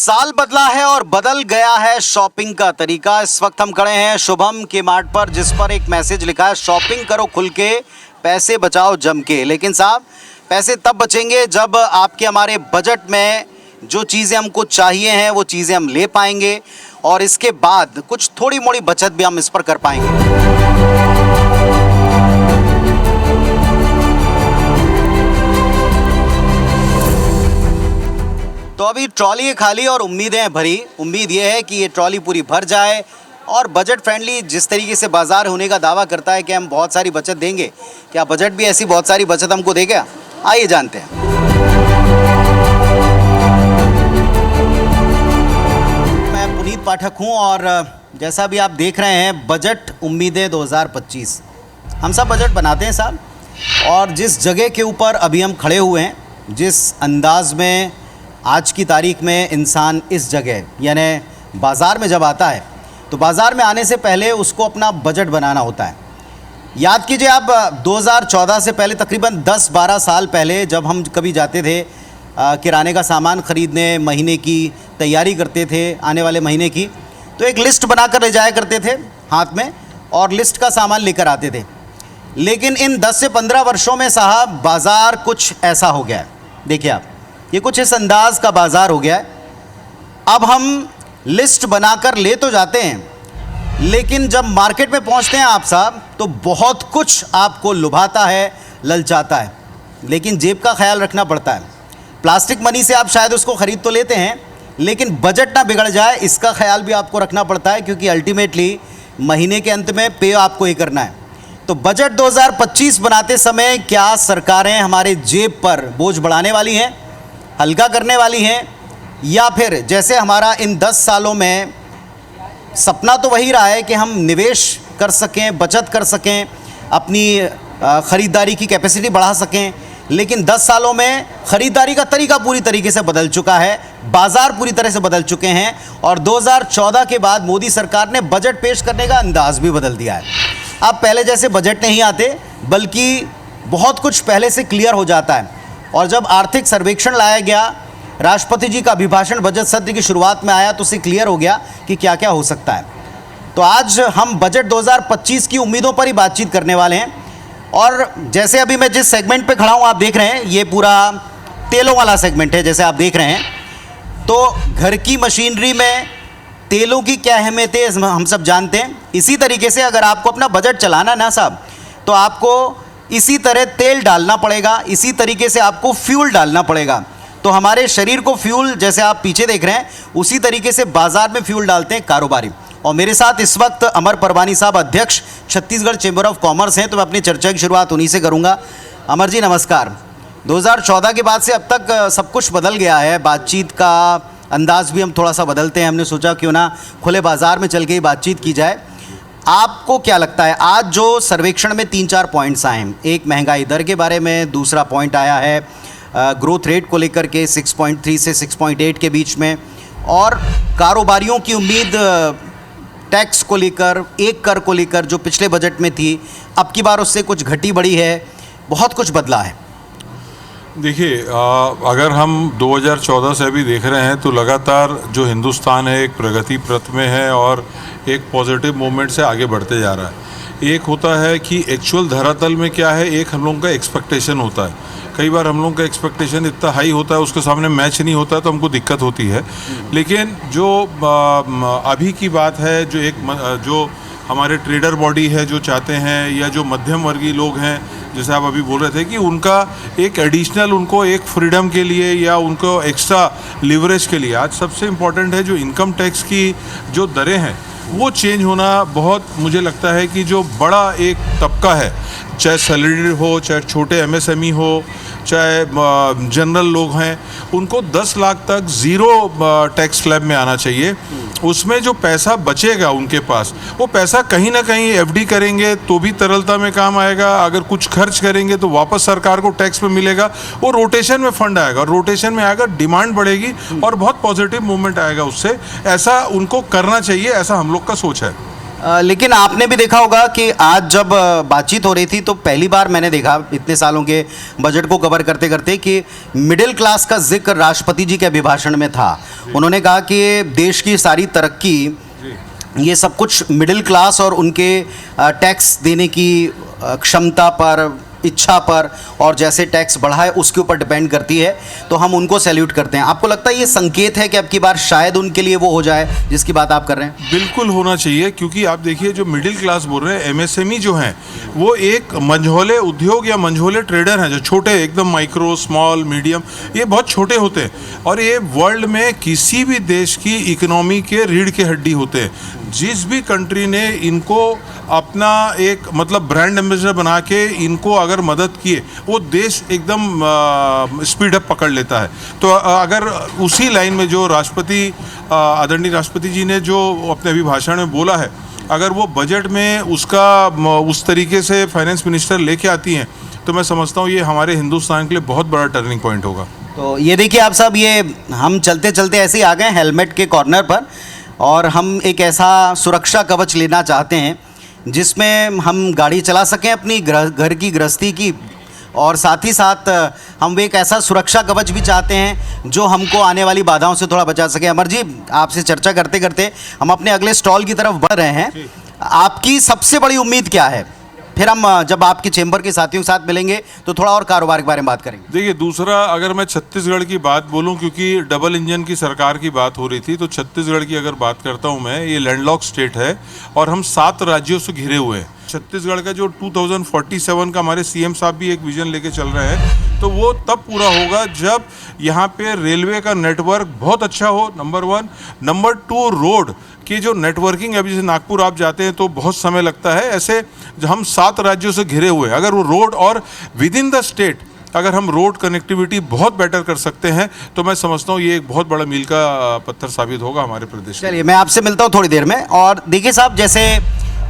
साल बदला है और बदल गया है शॉपिंग का तरीका। इस वक्त हम खड़े हैं शुभम के मार्ट पर, जिस पर एक मैसेज लिखा है, शॉपिंग करो खुल के, पैसे बचाओ जम के। लेकिन साहब, पैसे तब बचेंगे जब आपके हमारे बजट में जो चीज़ें हमको चाहिए हैं वो चीज़ें हम ले पाएंगे, और इसके बाद कुछ थोड़ी मोड़ी बचत भी हम इस पर कर पाएंगे। तो अभी ट्रॉली है खाली और उम्मीदें हैं भरी। उम्मीद ये है कि ये ट्रॉली पूरी भर जाए और बजट फ्रेंडली, जिस तरीके से बाज़ार होने का दावा करता है कि हम बहुत सारी बचत देंगे, क्या बजट भी ऐसी बहुत सारी बचत हमको देगा? आइए जानते हैं। मैं पुनीत पाठक हूँ और जैसा भी आप देख रहे हैं, बजट उम्मीदें 2025। हम सब बजट बनाते हैं साहब, और जिस जगह के ऊपर अभी हम खड़े हुए हैं, जिस अंदाज में आज की तारीख में इंसान इस जगह यानी बाज़ार में जब आता है, तो बाज़ार में आने से पहले उसको अपना बजट बनाना होता है। याद कीजिए आप 2014 से पहले, तकरीबन 10-12 साल पहले, जब हम कभी जाते थे किराने का सामान ख़रीदने, महीने की तैयारी करते थे आने वाले महीने की, तो एक लिस्ट बना कर ले जाया करते थे हाथ में, और लिस्ट का सामान लेकर आते थे। लेकिन इन 10 से 15 वर्षों में साहब, बाज़ार कुछ ऐसा हो गया है। देखिए आप, ये कुछ इस अंदाज का बाज़ार हो गया है। अब हम लिस्ट बनाकर ले तो जाते हैं, लेकिन जब मार्केट में पहुंचते हैं आप साहब, तो बहुत कुछ आपको लुभाता है, ललचाता है, लेकिन जेब का ख्याल रखना पड़ता है। प्लास्टिक मनी से आप शायद उसको ख़रीद तो लेते हैं, लेकिन बजट ना बिगड़ जाए, इसका ख्याल भी आपको रखना पड़ता है, क्योंकि अल्टीमेटली महीने के अंत में पे आपको ही करना है। तो बजट 2025 बनाते समय क्या सरकारें हमारे जेब पर बोझ बढ़ाने वाली हैं, हल्का करने वाली हैं, या फिर जैसे हमारा इन 10 सालों में सपना तो वही रहा है कि हम निवेश कर सकें, बचत कर सकें, अपनी ख़रीदारी की कैपेसिटी बढ़ा सकें, लेकिन 10 सालों में ख़रीदारी का तरीका पूरी तरीके से बदल चुका है, बाज़ार पूरी तरह से बदल चुके हैं, और 2014 के बाद मोदी सरकार ने बजट पेश करने का अंदाज भी बदल दिया है। अब पहले जैसे बजट नहीं आते, बल्कि बहुत कुछ पहले से क्लियर हो जाता है। और जब आर्थिक सर्वेक्षण लाया गया, राष्ट्रपति जी का अभिभाषण बजट सत्र की शुरुआत में आया, तो उससे क्लियर हो गया कि क्या क्या हो सकता है। तो आज हम बजट 2025 की उम्मीदों पर ही बातचीत करने वाले हैं। और जैसे अभी मैं जिस सेगमेंट पे खड़ा हूँ, आप देख रहे हैं, ये पूरा तेलों वाला सेगमेंट है। जैसे आप देख रहे हैं, तो घर की मशीनरी में तेलों की क्या अहमियत है हम सब जानते हैं। इसी तरीके से अगर आपको अपना बजट चलाना ना साहब, तो आपको इसी तरह तेल डालना पड़ेगा, इसी तरीके से आपको फ्यूल डालना पड़ेगा। तो हमारे शरीर को फ्यूल, जैसे आप पीछे देख रहे हैं, उसी तरीके से बाज़ार में फ्यूल डालते हैं कारोबारी। और मेरे साथ इस वक्त अमर परवानी साहब, अध्यक्ष छत्तीसगढ़ चैम्बर ऑफ कॉमर्स हैं, तो मैं अपनी चर्चा की शुरुआत उन्हीं से करूंगा। अमर जी नमस्कार। 2014 के बाद से अब तक सब कुछ बदल गया है, बातचीत का अंदाज भी हम थोड़ा सा बदलते हैं। हमने सोचा क्यों ना खुले बाज़ार में चल के ही बातचीत की जाए। आपको क्या लगता है, आज जो सर्वेक्षण में 3-4 पॉइंट्स आए हैं, एक महंगाई दर के बारे में, दूसरा पॉइंट आया है ग्रोथ रेट को लेकर के 6.3 से 6.8 के बीच में, और कारोबारियों की उम्मीद टैक्स को लेकर, एक कर को लेकर जो पिछले बजट में थी, अब की बार उससे कुछ घटी बढ़ी है, बहुत कुछ बदला है। देखिए, अगर हम 2014 से अभी देख रहे हैं, तो लगातार जो हिंदुस्तान है एक प्रगति पथ में है और एक पॉजिटिव मूवमेंट से आगे बढ़ते जा रहा है। एक होता है कि एक्चुअल धरातल में क्या है, एक हम लोगों का एक्सपेक्टेशन होता है। कई बार हम लोगों का एक्सपेक्टेशन इतना हाई होता है, उसके सामने मैच नहीं होता है, तो हमको दिक्कत होती है। लेकिन जो अभी की बात है, जो हमारे ट्रेडर बॉडी है, जो चाहते हैं, या जो मध्यम वर्गीय लोग हैं, जैसे आप अभी बोल रहे थे, कि उनका एक एडिशनल, उनको एक फ्रीडम के लिए या उनको एक्स्ट्रा लिवरेज के लिए, आज सबसे इम्पॉर्टेंट है जो इनकम टैक्स की जो दरें हैं वो चेंज होना। बहुत मुझे लगता है कि जो बड़ा एक तबका है, चाहे सैलरीड हो, चाहे छोटे एमएसएमई हो, चाहे जनरल लोग हैं, उनको 10 लाख तक ज़ीरो टैक्स स्लैब में आना चाहिए। उसमें जो पैसा बचेगा उनके पास, वो पैसा कहीं ना कहीं एफडी करेंगे तो भी तरलता में काम आएगा, अगर कुछ खर्च करेंगे तो वापस सरकार को टैक्स में मिलेगा, वो रोटेशन में फंड आएगा, और रोटेशन में आएगा, डिमांड बढ़ेगी और बहुत पॉजिटिव मूवमेंट आएगा उससे। ऐसा उनको करना चाहिए, ऐसा हम लोग का सोच है। लेकिन आपने भी देखा होगा कि आज जब बातचीत हो रही थी तो पहली बार मैंने देखा इतने सालों के बजट को कवर करते करते कि मिडिल क्लास का जिक्र राष्ट्रपति जी के अभिभाषण में था। उन्होंने कहा कि देश की सारी तरक्की ये सब कुछ मिडिल क्लास और उनके टैक्स देने की क्षमता पर, इच्छा पर और जैसे टैक्स बढ़ाए उसके ऊपर डिपेंड करती है। तो हम उनको सैल्यूट करते हैं। आपको लगता है ये संकेत है कि अब की बार शायद उनके लिए वो हो जाए जिसकी बात आप कर रहे हैं? बिल्कुल होना चाहिए, क्योंकि आप देखिए जो मिडिल क्लास बोल रहे हैं, एमएसएमई जो हैं वो एक मंझोले उद्योग या मंझोले ट्रेडर हैं, जो छोटे एकदम माइक्रो, स्मॉल, मीडियम, ये बहुत छोटे होते हैं और ये वर्ल्ड में किसी भी देश की इकोनॉमी के रीढ़ की हड्डी होते हैं। जिस भी कंट्री ने इनको अपना एक मतलब ब्रांड एम्बेसडर बना के इनको अगर मदद किए, वो देश एकदम स्पीड अप पकड़ लेता है। तो अगर उसी लाइन में जो राष्ट्रपति आदरणीय राष्ट्रपति जी ने जो अपने अभिभाषण में बोला है, अगर वो बजट में उसका उस तरीके से फाइनेंस मिनिस्टर लेके आती हैं, तो मैं समझता हूँ ये हमारे हिंदुस्तान के लिए बहुत बड़ा टर्निंग पॉइंट होगा। तो ये देखिए आप साहब, ये हम चलते चलते ऐसे ही आ गए हेलमेट के कॉर्नर पर और हम एक ऐसा सुरक्षा कवच लेना चाहते हैं जिसमें हम गाड़ी चला सकें अपनी घर की गृहस्थी की, और साथ ही साथ हम एक ऐसा सुरक्षा कवच भी चाहते हैं जो हमको आने वाली बाधाओं से थोड़ा बचा सके। अमर जी, आपसे चर्चा करते करते हम अपने अगले स्टॉल की तरफ बढ़ रहे हैं। आपकी सबसे बड़ी उम्मीद क्या है? फिर हम जब आपके चेंबर के साथियों के साथ मिलेंगे तो थोड़ा और कारोबार के बारे में बात करेंगे। देखिए, दूसरा अगर मैं छत्तीसगढ़ की बात बोलूं, क्योंकि डबल इंजन की सरकार की बात हो रही थी, तो छत्तीसगढ़ की अगर बात करता हूं मैं, ये लैंडलॉक स्टेट है और हम 7 राज्यों से घिरे हुए हैं। छत्तीसगढ़ का जो 2047 का हमारे सीएम साहब भी एक विजन लेके चल रहे हैं, तो वो तब पूरा होगा जब यहाँ पे रेलवे का नेटवर्क बहुत अच्छा हो, नंबर 1। नंबर 2, रोड की जो नेटवर्किंग, अभी जैसे नागपुर आप जाते हैं तो बहुत समय लगता है, ऐसे हम 7 राज्यों से घिरे हुए हैं। अगर वो रोड और विद इन द स्टेट अगर हम रोड कनेक्टिविटी बहुत बेटर कर सकते हैं, तो मैं समझता हूँ ये एक बहुत बड़ा मील का पत्थर साबित होगा हमारे प्रदेश। चलिए, मैं आपसे मिलता हूँ थोड़ी देर में। और देखिए साहब, जैसे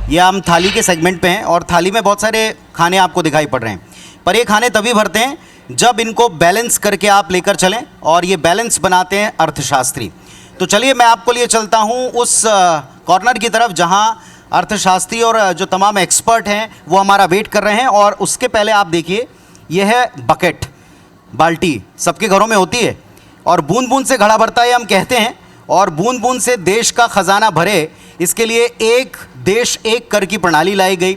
ये हम थाली के सेगमेंट पे हैं और थाली में बहुत सारे खाने आपको दिखाई पड़ रहे हैं, पर ये खाने तभी भरते हैं जब इनको बैलेंस करके आप लेकर चलें, और ये बैलेंस बनाते हैं अर्थशास्त्री। तो चलिए मैं आपको लिए चलता हूँ उस कॉर्नर की तरफ जहाँ अर्थशास्त्री और जो तमाम एक्सपर्ट हैं वो हमारा वेट कर रहे हैं। और उसके पहले आप देखिए, यह है बकेट, बाल्टी सबके घरों में होती है और बूंद बूंद से घड़ा भरता है हम कहते हैं, और बूंद बूंद से देश का खजाना भरे, इसके लिए एक देश एक कर की प्रणाली लाई गई,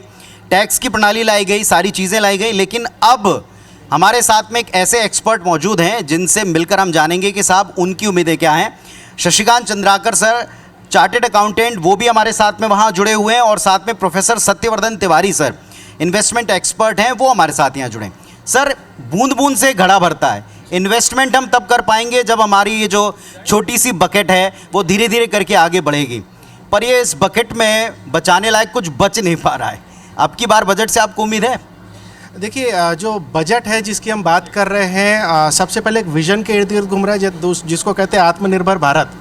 टैक्स की प्रणाली लाई गई, सारी चीज़ें लाई गई। लेकिन अब हमारे साथ में एक ऐसे एक्सपर्ट मौजूद हैं जिनसे मिलकर हम जानेंगे कि साहब उनकी उम्मीदें क्या हैं। Shashikant Chandrakar sir, chartered accountant, वो भी हमारे साथ में वहाँ जुड़े हुए हैं, और साथ में professor Satyavardhan Tiwari sir, investment expert हैं, वो हमारे साथ यहाँ जुड़े हैं। सर, बूंद बूंद से घड़ा भरता है, इन्वेस्टमेंट हम तब कर पाएंगे जब हमारी ये जो छोटी सी बकेट है वो धीरे धीरे करके आगे बढ़ेगी, पर ये इस बकेट में बचाने लायक कुछ बच नहीं पा रहा है। अब की बार बजट से आपको उम्मीद है? देखिए, जो बजट है जिसकी हम बात कर रहे हैं, सबसे पहले एक विजन के इर्द गिर्द घूम रहा है जिसको कहते हैं आत्मनिर्भर भारत।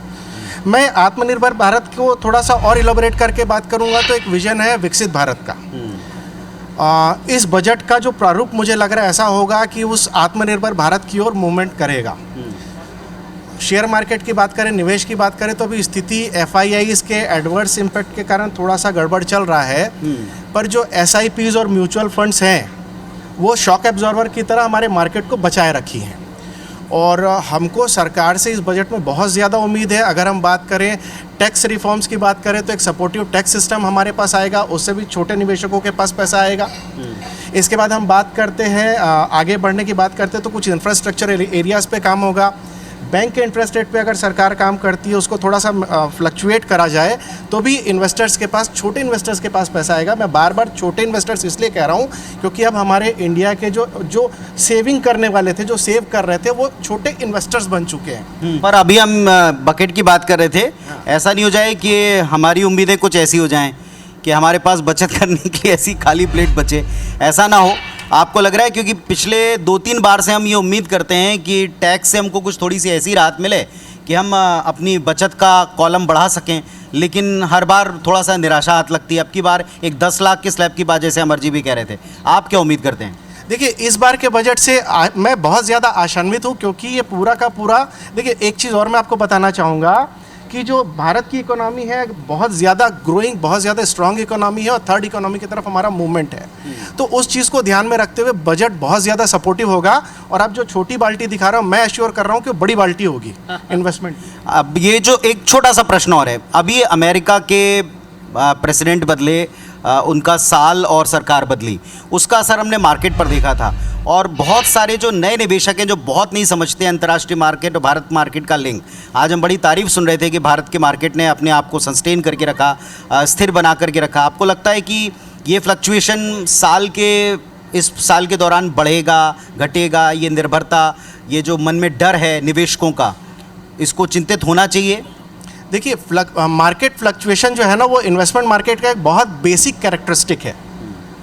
मैं आत्मनिर्भर भारत को थोड़ा सा और इलॉबरेट करके बात करूंगा तो एक विजन है विकसित भारत का। इस बजट का जो प्रारूप मुझे लग रहा है ऐसा होगा कि उस आत्मनिर्भर भारत की ओर मूवमेंट करेगा। शेयर मार्केट की बात करें, निवेश की बात करें, तो अभी स्थिति FIIs के एडवर्स इम्पैक्ट के कारण थोड़ा सा गड़बड़ चल रहा है, पर जो SIPs और म्यूचुअल फंड्स हैं वो शॉक एब्जॉर्बर की तरह हमारे मार्केट को बचाए रखी हैं। और हमको सरकार से इस बजट में बहुत ज़्यादा उम्मीद है। अगर हम बात करें टैक्स रिफॉर्म्स की बात करें तो एक सपोर्टिव टैक्स सिस्टम हमारे पास आएगा, उससे भी छोटे निवेशकों के पास पैसा आएगा। इसके बाद हम बात करते हैं, आगे बढ़ने की बात करते हैं तो कुछ इंफ्रास्ट्रक्चर एरियाज़ पे काम होगा। बैंक के इंटरेस्ट रेट पे अगर सरकार काम करती है, उसको थोड़ा सा फ्लक्चुएट करा जाए तो भी इन्वेस्टर्स के पास, छोटे इन्वेस्टर्स के पास पैसा आएगा। मैं बार बार छोटे इन्वेस्टर्स इसलिए कह रहा हूँ क्योंकि अब हमारे इंडिया के जो सेविंग करने वाले थे, जो सेव कर रहे थे, वो छोटे इन्वेस्टर्स बन चुके हैं। पर अभी हम बकेट की बात कर रहे थे, ऐसा नहीं हो जाए कि हमारी उम्मीदें कुछ ऐसी हो जाएं कि हमारे पास बचत करने के लिए ऐसी खाली प्लेट बचे, ऐसा ना हो। आपको लग रहा है, क्योंकि पिछले 2-3 बार से हम ये उम्मीद करते हैं कि टैक्स से हमको कुछ थोड़ी सी ऐसी राहत मिले कि हम अपनी बचत का कॉलम बढ़ा सकें, लेकिन हर बार थोड़ा सा निराशा हाथ लगती है। अब की बार एक 10 लाख के स्लैब की बात जैसे अमर जी भी कह रहे थे, आप क्या उम्मीद करते हैं? देखिए, इस बार के बजट से मैं बहुत ज़्यादा आशान्वित हूँ, क्योंकि ये पूरा का पूरा, देखिए एक चीज़ और मैं आपको बताना चाहूँगा कि जो भारत की इकोनॉमी है बहुत ज़्यादा ग्रोइंग, बहुत ज़्यादा स्ट्रांग इकोनॉमी है और थर्ड इकोनॉमी की तरफ हमारा मूवमेंट है। तो उस चीज़ को ध्यान में रखते हुए बजट बहुत ज़्यादा सपोर्टिव होगा। और आप जो छोटी बाल्टी दिखा रहा हूँ, मैं एश्योर कर रहा हूँ कि बड़ी बाल्टी होगी इन्वेस्टमेंट। अब ये जो एक छोटा सा प्रश्न और है, अभी अमेरिका के प्रेसिडेंट बदले, उनका साल और सरकार बदली, उसका असर हमने मार्केट पर देखा था। और बहुत सारे जो नए निवेशक हैं जो बहुत नहीं समझते अंतर्राष्ट्रीय मार्केट और भारत मार्केट का लिंक, आज हम बड़ी तारीफ सुन रहे थे कि भारत के मार्केट ने अपने आप को सस्टेन करके रखा, स्थिर बना करके रखा। आपको लगता है कि ये फ्लक्चुएशन इस साल के दौरान बढ़ेगा, घटेगा? ये निर्भरता, ये जो मन में डर है निवेशकों का, इसको चिंतित होना चाहिए? देखिए, मार्केट फ्लक्चुएशन जो है ना, वो इन्वेस्टमेंट मार्केट का एक बहुत बेसिक कैरेक्टरिस्टिक है।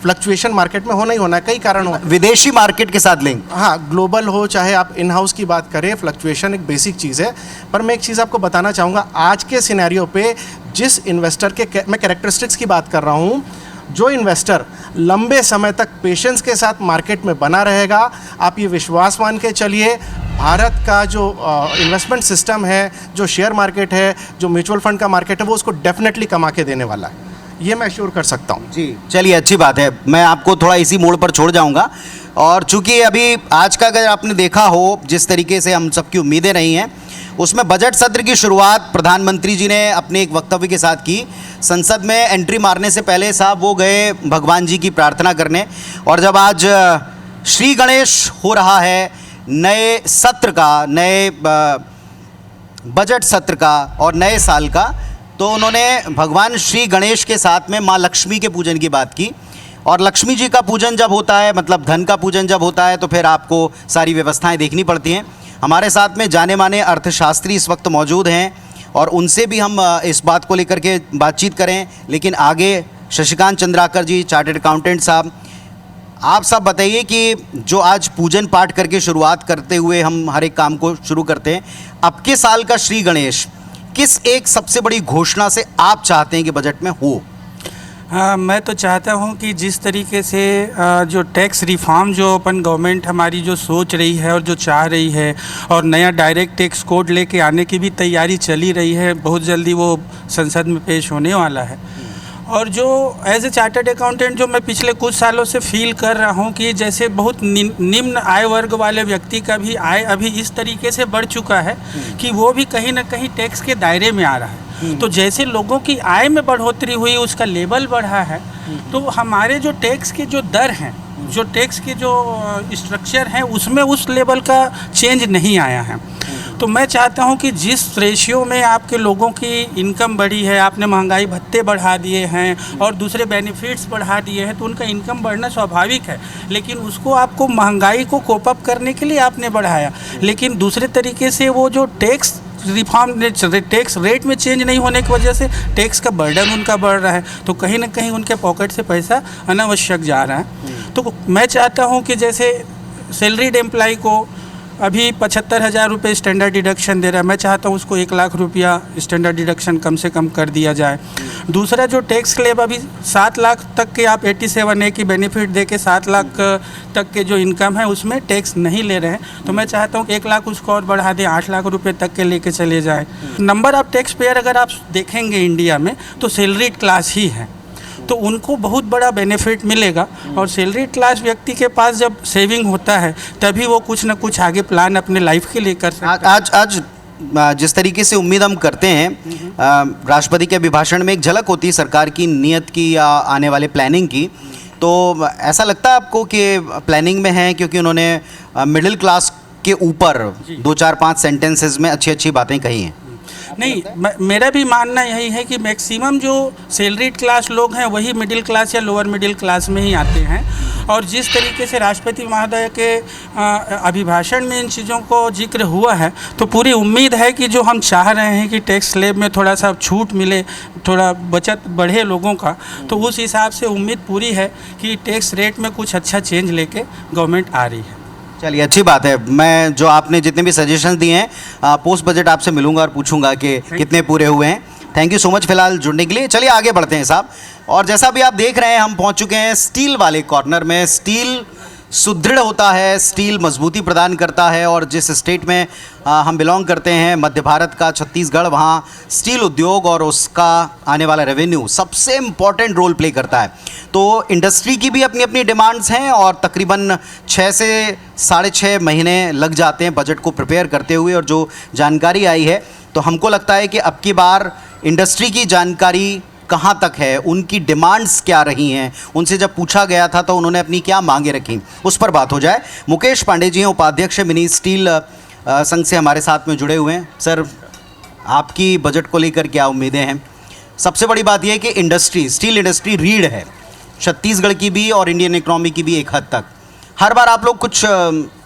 फ्लक्चुएशन मार्केट में होना ही होना है, कई कारण हो। विदेशी मार्केट के साथ लिंक, हाँ, ग्लोबल हो चाहे आप इन हाउस की बात करें, फ्लक्चुएशन एक बेसिक चीज़ है। पर मैं एक चीज़ आपको बताना चाहूँगा, आज के सिनेरियो पे जिस इन्वेस्टर के मैं कैरेक्टरिस्टिक्स की बात कर रहा हूँ, जो इन्वेस्टर लंबे समय तक पेशेंस के साथ मार्केट में बना रहेगा, आप ये विश्वास मान के चलिए, भारत का जो इन्वेस्टमेंट सिस्टम है, जो शेयर मार्केट है, जो म्यूचुअल फंड का मार्केट है, वो उसको डेफिनेटली कमा के देने वाला है। ये मैं श्योर कर सकता हूँ। जी चलिए, अच्छी बात है। मैं आपको थोड़ा इसी मोड़ पर छोड़ जाऊंगा। और चूंकि अभी आज का अगर आपने देखा हो, जिस तरीके से हम सबकी उम्मीदें रही हैं, उसमें बजट सत्र की शुरुआत प्रधानमंत्री जी ने अपने एक वक्तव्य के साथ की। संसद में एंट्री मारने से पहले साहब वो गए भगवान जी की प्रार्थना करने। और जब आज श्री गणेश हो रहा है नए सत्र का, नए बजट सत्र का और नए साल का, तो उन्होंने भगवान श्री गणेश के साथ में माँ लक्ष्मी के पूजन की बात की। और लक्ष्मी जी का पूजन जब होता है, मतलब धन का पूजन जब होता है, तो फिर आपको सारी व्यवस्थाएं देखनी पड़ती हैं। हमारे साथ में जाने माने अर्थशास्त्री इस वक्त मौजूद हैं और उनसे भी हम इस बात को लेकर के बातचीत करें। लेकिन आगे शशिकांत चंद्राकर जी, चार्टर्ड अकाउंटेंट साहब, आप सब बताइए कि जो आज पूजन पाठ करके शुरुआत करते हुए हम हर एक काम को शुरू करते हैं, अब के साल का श्री गणेश किस एक सबसे बड़ी घोषणा से आप चाहते हैं कि बजट में हो? हाँ, मैं तो चाहता हूँ कि जिस तरीके से जो टैक्स रिफॉर्म जो अपन गवर्नमेंट हमारी जो सोच रही है और जो चाह रही है, और नया डायरेक्ट टैक्स कोड लेके आने की भी तैयारी चली रही है, बहुत जल्दी वो संसद में पेश होने वाला है। और जो एज ए चार्टर्ड अकाउंटेंट जो मैं पिछले कुछ सालों से फील कर रहा हूँ कि जैसे बहुत निम्न आय वर्ग वाले व्यक्ति का भी आय अभी इस तरीके से बढ़ चुका है कि वो भी कहीं ना कहीं टैक्स के दायरे में आ रहा है। तो जैसे लोगों की आय में बढ़ोतरी हुई, उसका लेवल बढ़ा है, तो हमारे जो टैक्स के जो दर हैं, जो टैक्स के जो स्ट्रक्चर हैं, उसमें उस लेवल का चेंज नहीं आया है। तो मैं चाहता हूं कि जिस रेशियो में आपके लोगों की इनकम बढ़ी है, आपने महंगाई भत्ते बढ़ा दिए हैं और दूसरे बेनिफिट्स बढ़ा दिए हैं, तो उनका इनकम बढ़ना स्वाभाविक है। लेकिन उसको आपको महंगाई को कोप अप करने के लिए आपने बढ़ाया, लेकिन दूसरे तरीके से वो जो टैक्स रिफॉर्म टैक्स रेट में चेंज नहीं होने की वजह से टैक्स का बर्डन उनका बढ़ रहा है, तो कहीं ना कहीं उनके पॉकेट से पैसा अनावश्यक जा रहा है। तो मैं चाहता हूं कि जैसे सैलरीड एम्प्लॉय को अभी 75,000 रुपये स्टैंडर्ड डिडक्शन दे रहा है, मैं चाहता हूँ उसको 1 लाख रुपया स्टैंडर्ड डिडक्शन कम से कम कर दिया जाए। दूसरा जो टैक्स स्लैब अभी 7 लाख तक के आप 87A की बेनिफिट दे के 7 लाख तक के जो इनकम है उसमें टैक्स नहीं ले रहे हैं, तो मैं चाहता हूँ 1 लाख उसको और बढ़ा दें, 8 लाख रुपये तक के लेके चले जाए। नंबर ऑफ टैक्स पेयर अगर आप देखेंगे इंडिया में तो सैलरीड क्लास ही है, तो उनको बहुत बड़ा बेनिफिट मिलेगा। और सैलरी क्लास व्यक्ति के पास जब सेविंग होता है तभी वो कुछ ना कुछ आगे प्लान अपने लाइफ के लिए कर सकता है। आज जिस तरीके से उम्मीद हम करते हैं, राष्ट्रपति के अभिभाषण में एक झलक होती है सरकार की नीयत की या आने वाले प्लानिंग की, तो ऐसा लगता है आपको कि प्लानिंग में है? क्योंकि उन्होंने मिडिल क्लास के ऊपर 2-4-5 सेंटेंसेस में अच्छी अच्छी बातें कही हैं। नहीं, मेरा भी मानना यही है कि मैक्सिमम जो सैलरीड क्लास लोग हैं वही मिडिल क्लास या लोअर मिडिल क्लास में ही आते हैं। और जिस तरीके से राष्ट्रपति महोदय के अभिभाषण में इन चीज़ों को जिक्र हुआ है, तो पूरी उम्मीद है कि जो हम चाह रहे हैं कि टैक्स स्लैब में थोड़ा सा छूट मिले, थोड़ा बचत बढ़े लोगों का, तो उस हिसाब से उम्मीद पूरी है कि टैक्स रेट में कुछ अच्छा चेंज लेके गवर्नमेंट आ रही है। चलिए, अच्छी बात है। मैं जो आपने जितने भी सजेशंस दिए हैं, पोस्ट बजट आपसे मिलूंगा और पूछूंगा कि कितने पूरे हुए हैं। थैंक यू सो मच फिलहाल जुड़ने के लिए। चलिए आगे बढ़ते हैं साहब। और जैसा भी आप देख रहे हैं, हम पहुंच चुके हैं स्टील वाले कॉर्नर में। स्टील सुदृढ़ होता है, स्टील मजबूती प्रदान करता है। और जिस स्टेट में हम बिलोंग करते हैं, मध्य भारत का छत्तीसगढ़, वहाँ स्टील उद्योग और उसका आने वाला रेवेन्यू सबसे इम्पॉर्टेंट रोल प्ले करता है। तो इंडस्ट्री की भी अपनी अपनी डिमांड्स हैं और तकरीबन 6 से 6.5 महीने लग जाते हैं बजट को प्रिपेयर करते हुए। और जो जानकारी आई है तो हमको लगता है कि अब की बार इंडस्ट्री की जानकारी कहाँ तक है, उनकी डिमांड्स क्या रही हैं, उनसे जब पूछा गया था तो उन्होंने अपनी क्या मांगे रखी, उस पर बात हो जाए। मुकेश पांडे जी हैं, उपाध्यक्ष मिनी स्टील संघ से हमारे साथ में जुड़े हुए हैं। सर, आपकी बजट को लेकर क्या उम्मीदें हैं? सबसे बड़ी बात यह है कि इंडस्ट्री, स्टील इंडस्ट्री रीढ़ है छत्तीसगढ़ की भी और इंडियन इकोनॉमी की भी एक हद तक। हर बार आप लोग कुछ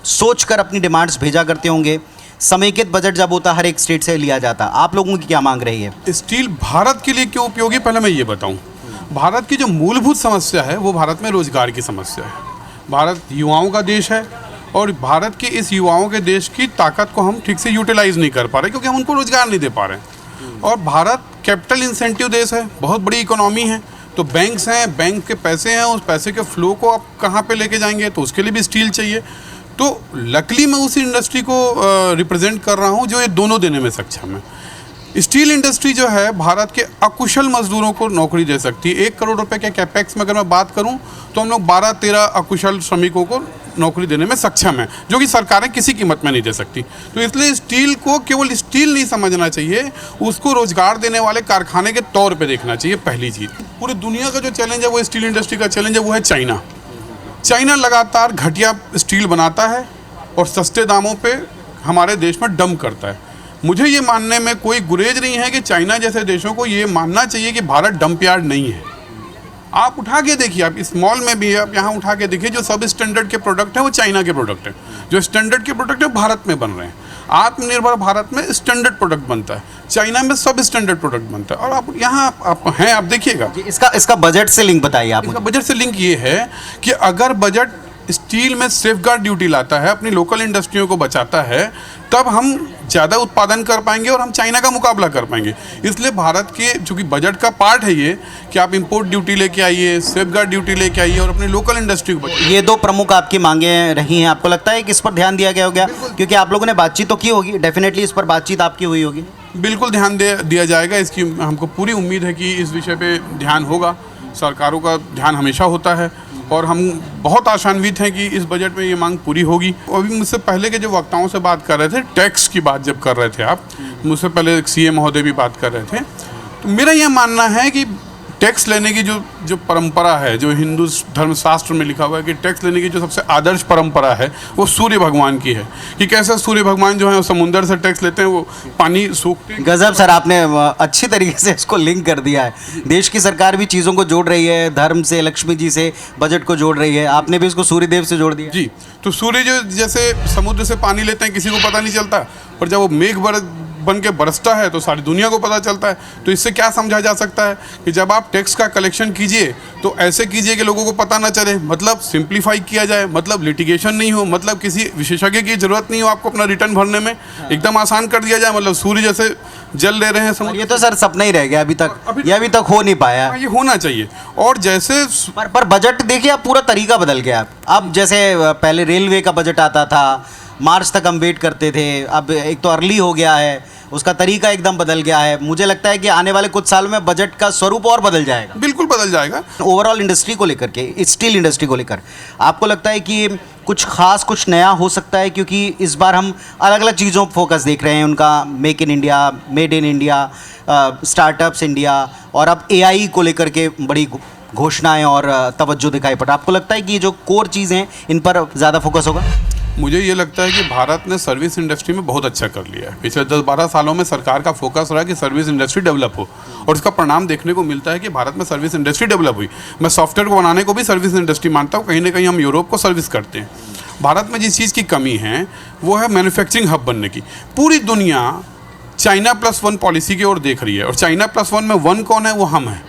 सोच कर अपनी डिमांड्स भेजा करते होंगे। समेकित बजट जब होता हर एक स्टेट से लिया जाता, आप लोगों की क्या मांग रही है? स्टील भारत के लिए क्यों उपयोगी, पहले मैं ये बताऊं। भारत की जो मूलभूत समस्या है वो भारत में रोजगार की समस्या है। भारत युवाओं का देश है और भारत के इस युवाओं के देश की ताकत को हम ठीक से यूटिलाइज नहीं कर पा रहे क्योंकि हम उनको रोजगार नहीं दे पा रहे। और भारत कैपिटल इंसेंटिव देश है, बहुत बड़ी इकोनॉमी है, तो बैंक्स हैं, बैंक के पैसे हैं, उस पैसे के फ्लो को आप कहाँ पे लेके जाएंगे, तो उसके लिए भी स्टील चाहिए। तो लकली मैं उस इंडस्ट्री को रिप्रेजेंट कर रहा हूँ जो ये दोनों देने में सक्षम है। स्टील इंडस्ट्री जो है भारत के अकुशल मजदूरों को नौकरी दे सकती है। 1 करोड़ रुपए के कैपेक्स में अगर मैं बात करूं तो हम लोग 12-13 अकुशल श्रमिकों को नौकरी देने में सक्षम है, जो कि सरकारें किसी कीमत में नहीं दे सकती। तो इसलिए स्टील को केवल स्टील नहीं समझना चाहिए, उसको रोजगार देने वाले कारखाने के तौर पे देखना चाहिए। पहली चीज़, पूरी दुनिया का जो चैलेंज है वो स्टील इंडस्ट्री का चैलेंज है, वो है चाइना। चाइना लगातार घटिया स्टील बनाता है और सस्ते दामों पे हमारे देश में डंप करता है। मुझे ये मानने में कोई गुरेज नहीं है कि चाइना जैसे देशों को ये मानना चाहिए कि भारत डंप यार्ड नहीं है। आप उठा के देखिए, आप इस मॉल में भी आप यहाँ उठा के देखिए, जो सब स्टैंडर्ड के प्रोडक्ट हैं वो चाइना के प्रोडक्ट हैं, जो स्टैंडर्ड के प्रोडक्ट हैं भारत में बन रहे हैं। आत्मनिर्भर भारत में स्टैंडर्ड प्रोडक्ट बनता है, चाइना में सब स्टैंडर्ड प्रोडक्ट बनता है। और आप यहाँ आप हैं, आप देखिएगा। इसका बजट से लिंक बताइए आप। इसका बजट से लिंक ये है कि अगर बजट स्टील में सेफगार्ड ड्यूटी लाता है, अपनी लोकल इंडस्ट्रियों को बचाता है, तब हम ज़्यादा उत्पादन कर पाएंगे और हम चाइना का मुकाबला कर पाएंगे। इसलिए भारत के, चूँकि बजट का पार्ट है ये, कि आप इंपोर्ट ड्यूटी लेके आइए, सेफगार्ड ड्यूटी लेके आइए और अपनी लोकल इंडस्ट्री को बचाइए। ये 2 प्रमुख आपकी मांगें रही हैं। आपको लगता है कि इस पर ध्यान दिया गया होगा? क्योंकि आप लोगों ने बातचीत तो की होगी, डेफिनेटली इस पर बातचीत आपकी हुई होगी। बिल्कुल ध्यान दिया जाएगा, इसकी हमको पूरी उम्मीद है कि इस विषय पे ध्यान होगा। सरकारों का ध्यान हमेशा होता है और हम बहुत आशान्वित हैं कि इस बजट में ये मांग पूरी होगी। अभी मुझसे पहले के जो वक्ताओं से बात कर रहे थे, टैक्स की बात जब कर रहे थे आप, मुझसे पहले सीएम महोदय भी बात कर रहे थे, तो मेरा ये मानना है कि टैक्स लेने की जो परंपरा है, जो हिंदू धर्मशास्त्र में लिखा हुआ है कि टैक्स लेने की जो सबसे आदर्श परंपरा है वो सूर्य भगवान की है। कि कैसे सूर्य भगवान जो है समुंदर से टैक्स लेते हैं, वो पानी सूखते हैं। गजब सर, आपने अच्छी तरीके से इसको लिंक कर दिया है। देश की सरकार भी चीज़ों को जोड़ रही है, धर्म से, लक्ष्मी जी से बजट को जोड़ रही है, आपने भी इसको सूर्यदेव से जोड़ दिया जी। तो सूर्य जो जैसे समुद्र से पानी लेते हैं, किसी को पता नहीं चलता, पर जब वो मेघ बन के बरसता है तो सारी दुनिया को पता चलता है। तो इससे क्या समझा जा सकता है कि जब आप टैक्स का कलेक्शन कीजिए तो ऐसे कीजिए कि लोगों को पता ना चले, मतलब सिंप्लीफाई किया जाए, मतलब लिटिगेशन नहीं हो, मतलब किसी विशेषज्ञ की जरूरत नहीं हो आपको अपना रिटर्न भरने में, एकदम आसान कर दिया जाए। मतलब सूर्य जैसे जल ले रहे हैं समुद्र। ये तो सर सपना ही रह गया अभी तक, ये अभी तक हो नहीं पाया। ये होना चाहिए। और जैसे पर बजट देखिए, आप पूरा तरीका बदल गया। अब जैसे पहले रेलवे का बजट आता था, मार्च तक हम वेट करते थे, अब एक तो अर्ली हो गया है, उसका तरीका एकदम बदल गया है। मुझे लगता है कि आने वाले कुछ सालों में बजट का स्वरूप और बदल जाएगा। बिल्कुल बदल जाएगा। ओवरऑल इंडस्ट्री को लेकर के, स्टील इंडस्ट्री को लेकर आपको लगता है कि कुछ खास, कुछ नया हो सकता है? क्योंकि इस बार हम अलग अलग चीज़ों पर फोकस देख रहे हैं, उनका make in India, made in India, startups India, और अब AI को लेकर के बड़ी घोषणाएं और तवज्जो दिखाई पड़ा। आपको लगता है कि जो कोर चीज़ें हैं इन पर ज़्यादा फोकस होगा? मुझे ये लगता है कि भारत ने सर्विस इंडस्ट्री में बहुत अच्छा कर लिया है। पिछले 10-12 सालों में सरकार का फोकस रहा कि सर्विस इंडस्ट्री डेवलप हो, और इसका परिणाम देखने को मिलता है कि भारत में सर्विस इंडस्ट्री डेवलप हुई। मैं सॉफ्टवेयर को बनाने को भी सर्विस इंडस्ट्री मानता हूँ। कहीं ना कहीं हम यूरोप को सर्विस करते हैं। भारत में जिस चीज़ की कमी है वो है मैन्युफैक्चरिंग हब बनने की। पूरी दुनिया चाइना +1 पॉलिसी की ओर देख रही है, और चाइना +1 में 1 कौन है? वो हम हैं।